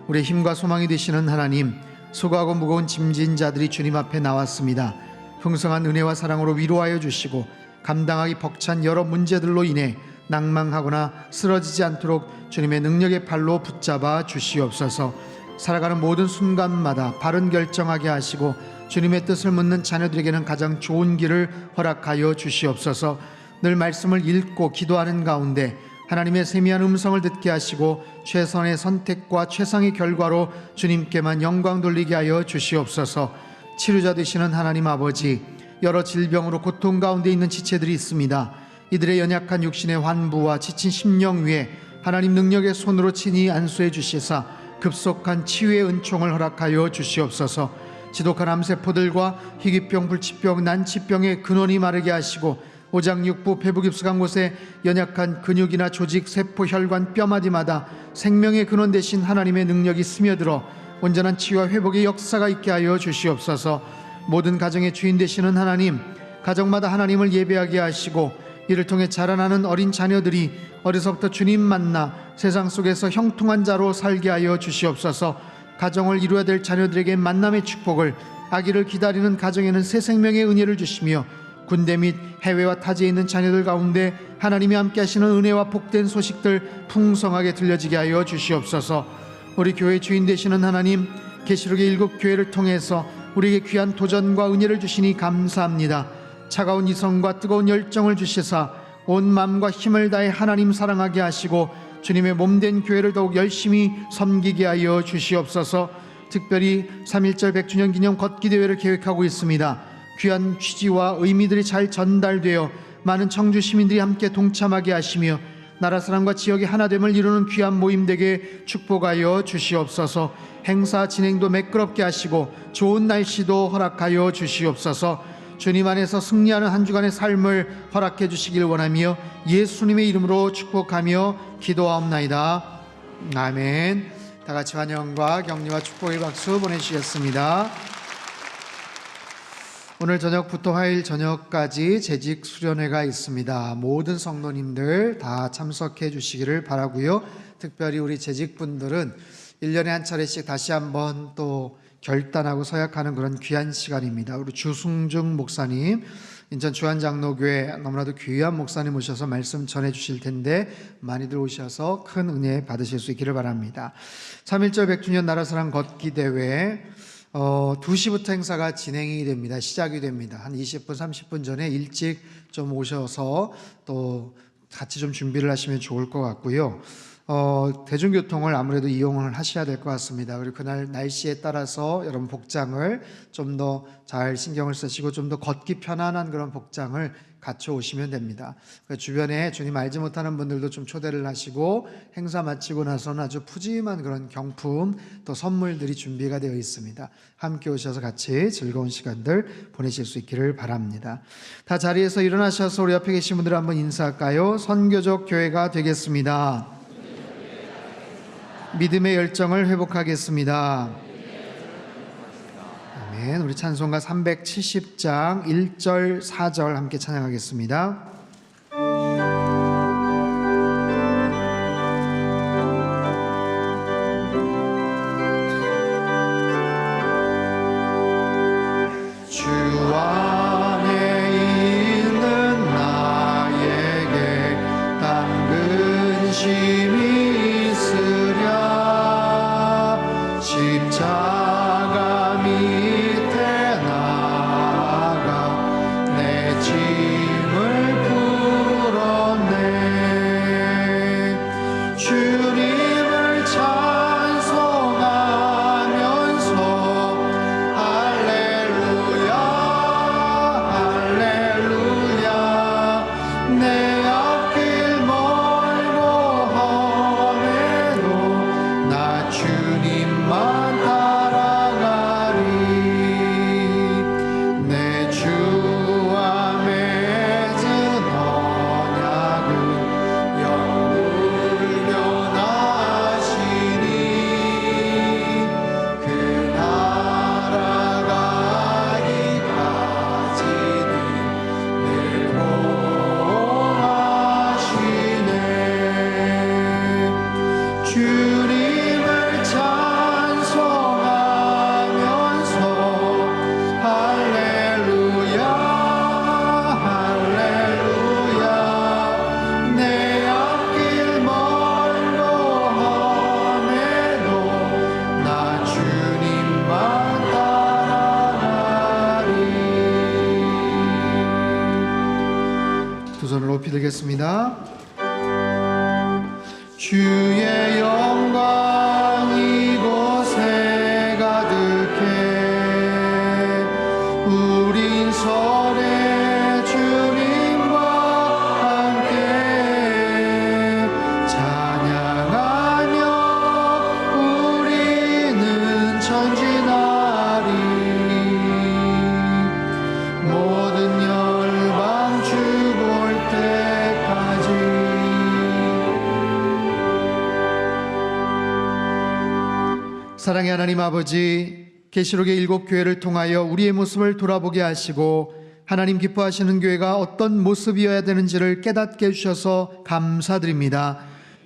우리의 힘과 소망이 되시는 하나님, 수고하고 무거운 짐진 자들이 주님 앞에 나왔습니다. 풍성한 은혜와 사랑으로 위로하여 주시고 감당하기 벅찬 여러 문제들로 인해 낭망하거나 쓰러지지 않도록 주님의 능력의 팔로 붙잡아 주시옵소서. 살아가는 모든 순간마다 바른 결정하게 하시고 주님의 뜻을 묻는 자녀들에게는 가장 좋은 길을 허락하여 주시옵소서. 늘 말씀을 읽고 기도하는 가운데 하나님의 세미한 음성을 듣게 하시고 최선의 선택과 최상의 결과로 주님께만 영광 돌리게 하여 주시옵소서. 치료자 되시는 하나님 아버지, 여러 질병으로 고통 가운데 있는 지체들이 있습니다. 이들의 연약한 육신의 환부와 지친 심령 위에 하나님 능력의 손으로 친히 안수해 주시사 급속한 치유의 은총을 허락하여 주시옵소서. 지독한 암세포들과 희귀병, 불치병, 난치병의 근원이 마르게 하시고 오장육부, 배부 깊숙한 곳에 연약한 근육이나 조직, 세포, 혈관, 뼈마디마다 생명의 근원 되신 하나님의 능력이 스며들어 온전한 치유와 회복의 역사가 있게 하여 주시옵소서. 모든 가정의 주인 되시는 하나님, 가정마다 하나님을 예배하게 하시고 이를 통해 자라나는 어린 자녀들이 어려서부터 주님 만나 세상 속에서 형통한 자로 살게 하여 주시옵소서. 가정을 이루어야 될 자녀들에게 만남의 축복을, 아기를 기다리는 가정에는 새 생명의 은혜를 주시며 군대 및 해외와 타지에 있는 자녀들 가운데 하나님이 함께 하시는 은혜와 복된 소식들 풍성하게 들려지게 하여 주시옵소서. 우리 교회 주인 되시는 하나님, 계시록의 7교회를 통해서 우리에게 귀한 도전과 은혜를 주시니 감사합니다. 차가운 이성과 뜨거운 열정을 주시사 온 마음과 힘을 다해 하나님 사랑하게 하시고 주님의 몸된 교회를 더욱 열심히 섬기게 하여 주시옵소서. 특별히 3.1절 100주년 기념 걷기 대회를 계획하고 있습니다. 귀한 취지와 의미들이 잘 전달되어 많은 청주 시민들이 함께 동참하게 하시며 나라 사람과 지역의 하나됨을 이루는 귀한 모임 되게 축복하여 주시옵소서. 행사 진행도 매끄럽게 하시고 좋은 날씨도 허락하여 주시옵소서. 주님 안에서 승리하는 한 주간의 삶을 허락해 주시길 원하며 예수님의 이름으로 축복하며 기도하옵나이다. 아멘. 다 같이 환영과 격려와 축복의 박수 보내주시겠습니다. 오늘 저녁부터 화요일 저녁까지 재직 수련회가 있습니다. 모든 성도님들 다 참석해 주시기를 바라고요. 특별히 우리 재직분들은 1년에 한 차례씩 다시 한번 또 결단하고 서약하는 그런 귀한 시간입니다. 우리 주승중 목사님, 인천 주한장로교회 너무나도 귀한 목사님 오셔서 말씀 전해 주실 텐데 많이들 오셔서 큰 은혜 받으실 수 있기를 바랍니다. 3.1절 100주년 나라사랑 걷기 대회 2시부터 행사가 진행이 됩니다. 시작이 됩니다. 한 20분, 30분 전에 일찍 좀 오셔서 또 같이 좀 준비를 하시면 좋을 것 같고요. 대중교통을 아무래도 이용을 하셔야 될 것 같습니다. 그리고 그날 날씨에 따라서 여러분 복장을 좀 더 잘 신경을 쓰시고 좀 더 걷기 편안한 그런 복장을 갖춰 오시면 됩니다. 주변에 주님 알지 못하는 분들도 좀 초대를 하시고 행사 마치고 나서는 아주 푸짐한 그런 경품 또 선물들이 준비가 되어 있습니다. 함께 오셔서 같이 즐거운 시간들 보내실 수 있기를 바랍니다. 다 자리에서 일어나셔서 우리 옆에 계신 분들 한번 인사할까요? 선교적 교회가 되겠습니다. 믿음의 열정을 회복하겠습니다. 아멘. 우리 찬송가 370장 1절 4절 함께 찬양하겠습니다. 주 안에 있는 나에게 단 근심이 있으랴 십자가 밑에 나아가 내 짐을 풀었네. 주님을 찬송하면서 할렐루야 할렐루야 내 앞길 멀고 험해도 나 주님만 따라가리. 내 주와 맺은 언약은 영불 변하시니 그 나라 가기까지는 늘 보호하시네. 주님을 찬송하면서 할렐루야 할렐루야 내 앞길 멀고 험해도 나 주님만 따라가리. 두 손을 높이 들겠습니다. 주의 영광 이곳에 가득해 우린 설에 주님과 함께 찬양하며 우리는 전진하리. 모든 열방 주 볼 때까지. 사랑의 하나님 아버지, 계시록의 7교회를 통하여 우리의 모습을 돌아보게 하시고 하나님 기뻐하시는 교회가 어떤 모습이어야 되는지를 깨닫게 해주셔서 감사드립니다.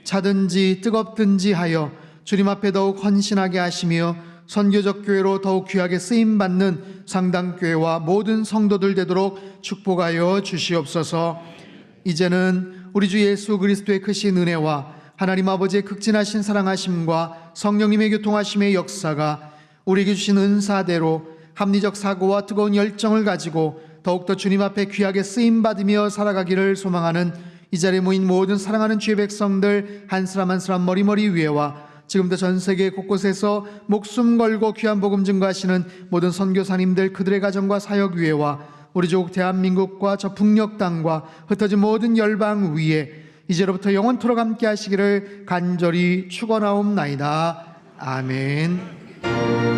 차든지 뜨겁든지 하여 주님 앞에 더욱 헌신하게 하시며 선교적 교회로 더욱 귀하게 쓰임받는 상당교회와 모든 성도들 되도록 축복하여 주시옵소서. 이제는 우리 주 예수 그리스도의 크신 은혜와 하나님 아버지의 극진하신 사랑하심과 성령님의 교통하심의 역사가 우리에게 주신 은사대로 합리적 사고와 뜨거운 열정을 가지고 더욱더 주님 앞에 귀하게 쓰임받으며 살아가기를 소망하는 이 자리에 모인 모든 사랑하는 주의 백성들 한 사람 한 사람 머리머리 위에와 지금도 전 세계 곳곳에서 목숨 걸고 귀한 복음 증거하시는 모든 선교사님들 그들의 가정과 사역 위에와 우리 조국 대한민국과 저 북녘 땅과 흩어진 모든 열방 위에 이제로부터 영원토록 함께 하시기를 간절히 축원하옵나이다. 아멘.